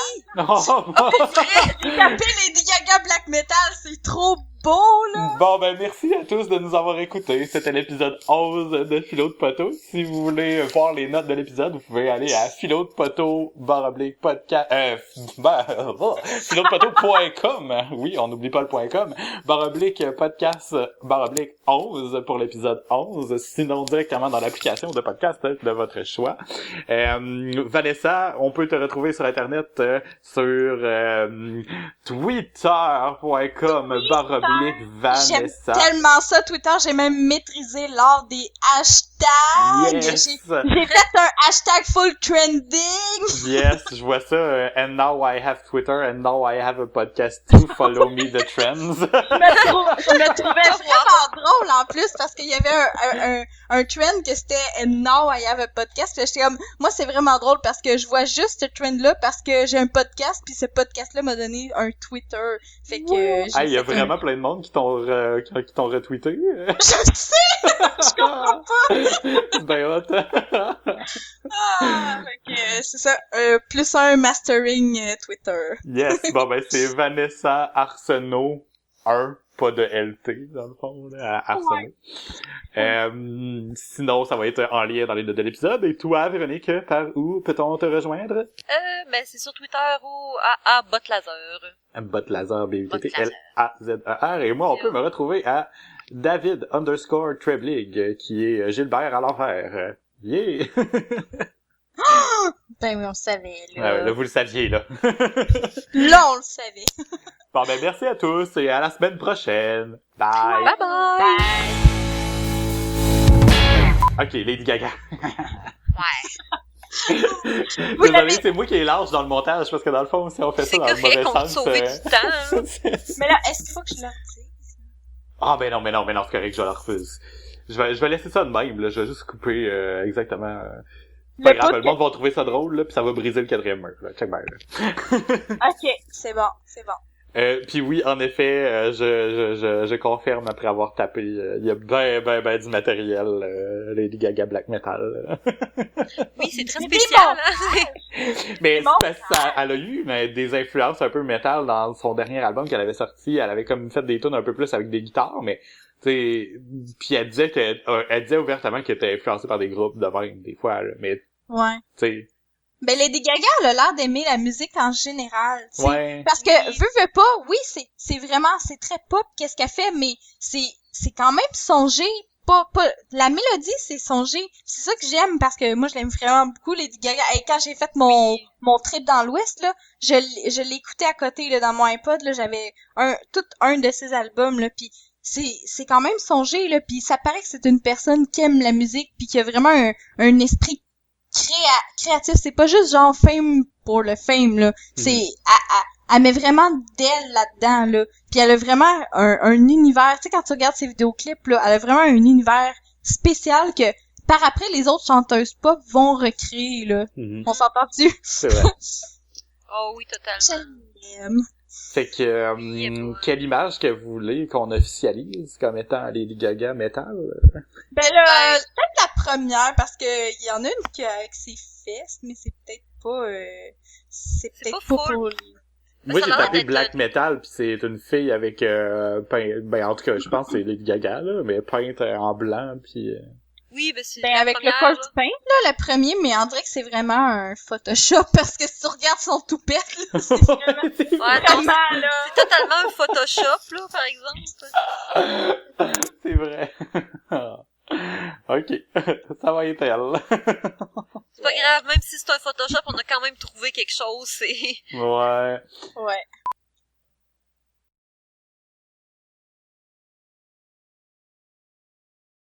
J'ai tapé Lady Gaga black metal, c'est trop beau là. Bon ben merci à tous de nous avoir écoutés. C'était l'épisode 11 de Philo de Poteau. Si vous voulez voir les notes de l'épisode, vous pouvez aller à philodepoteau/podcast philodepoteau.com. Oui, on n'oublie pas le .com. /podcast/11 pour l'épisode 11. Sinon directement dans l'application de podcast de votre choix. Vanessa, on peut te retrouver sur internet sur twitter.com /Vanessa. J'aime tellement ça, Twitter. J'ai même maîtrisé l'art des hashtags. Yes. J'ai fait un hashtag full trending. Yes, je vois ça. And now I have Twitter and now I have a podcast too. Follow me the trends. Je me trouvais vraiment drôle en plus parce qu'il y avait un trend que c'était And now I have a podcast. Puis j'étais comme, moi c'est vraiment drôle parce que je vois juste ce trend-là parce que j'ai un podcast puis ce podcast-là m'a donné un Twitter. Fait que il y a vraiment plein de monde qui t'ont retweeté. Je sais! Je comprends pas! Ben hot. Fait que c'est ça, plus un mastering Twitter. Yes, bon ben c'est Vanessa Arsenault 1, pas de LT dans le fond, là, à Arsenault. Ouais. Sinon, ça va être en lien dans les notes de l'épisode. Et toi, Véronique, par où peut-on te rejoindre? Ben c'est sur Twitter ou à Botlaser. Botlaser, B-U-T-T-L-A-Z-E-R. Et moi, on peut me retrouver à David_Treblig, qui est Gilbert à l'envers. Yeah! Ben oui, on le savait, là. Là, vous le saviez, là. Là, on le savait. Bon, ben, merci à tous et à la semaine prochaine. Bye! Bye bye! Ok, Lady Gaga. Ouais. Désolé, c'est moi qui est large dans le montage, parce que dans le fond, si on fait ça dans le mauvais sens... C'est correct, on peut sauver du temps. Mais là, est-ce qu'il faut que je le redise? Ah, ben non, c'est correct, je la refuse. Je vais laisser ça de même, là. Je vais juste couper exactement... Pas grave, le monde va trouver ça drôle, là, pis ça va briser le quatrième mur, là. Check bien, là. Ok, c'est bon. Puis oui, en effet, je confirme après avoir tapé, il y a ben du matériel Lady Gaga Black Metal. Oui, c'est très spécial, hein. Mais parce que elle a eu des influences un peu métal dans son dernier album qu'elle avait sorti. Elle avait comme fait des tunes un peu plus avec des guitares, mais tu sais, puis elle disait ouvertement qu'elle était influencée par des groupes de même des fois, là, mais ouais. Tu sais. Ben Lady Gaga elle a l'air d'aimer la musique en général, tu sais. Ouais. Parce que veux pas, oui, c'est vraiment très pop qu'est-ce qu'elle fait, mais c'est quand même songé, pas la mélodie c'est songé. C'est ça que j'aime parce que moi je l'aime vraiment beaucoup Lady Gaga. Et quand j'ai fait mon trip dans l'Ouest là, je l'écoutais à côté là dans mon iPod là, j'avais tout un de ses albums là, puis c'est quand même songé là, puis ça paraît que c'est une personne qui aime la musique puis qui a vraiment un esprit créatif, c'est pas juste genre fame pour le fame là, c'est elle met vraiment d'elle là-dedans là, puis elle a vraiment un univers, tu sais quand tu regardes ses vidéoclips là, elle a vraiment un univers spécial que par après les autres chanteuses pop vont recréer là. On s'entend-tu? C'est vrai. Oh oui, totalement. Je l'aime. Fait que, quelle image que vous voulez qu'on officialise comme étant Lady Gaga Metal? Ben là, peut-être la première, parce que il y en a une qui a avec ses fesses, mais c'est peut-être pas, c'est peut-être pas pour... Moi, j'ai ça tapé m'arrête Black Metal, pis c'est une fille avec, ben, en tout cas, je pense que c'est Lady Gaga, là, mais peinte en blanc, pis... Oui, ben c'est Ben, la avec le première, corps là. peint, là, le premier, mais on dirait que c'est vraiment un Photoshop, parce que si tu regardes son toupette, là, c'est vraiment... Ouais, non, Vraiment, là... c'est totalement un Photoshop, là, par exemple. C'est vrai. Ok, ça va être elle. C'est pas grave, même si c'est un Photoshop, on a quand même trouvé quelque chose, c'est... Ouais. Ouais.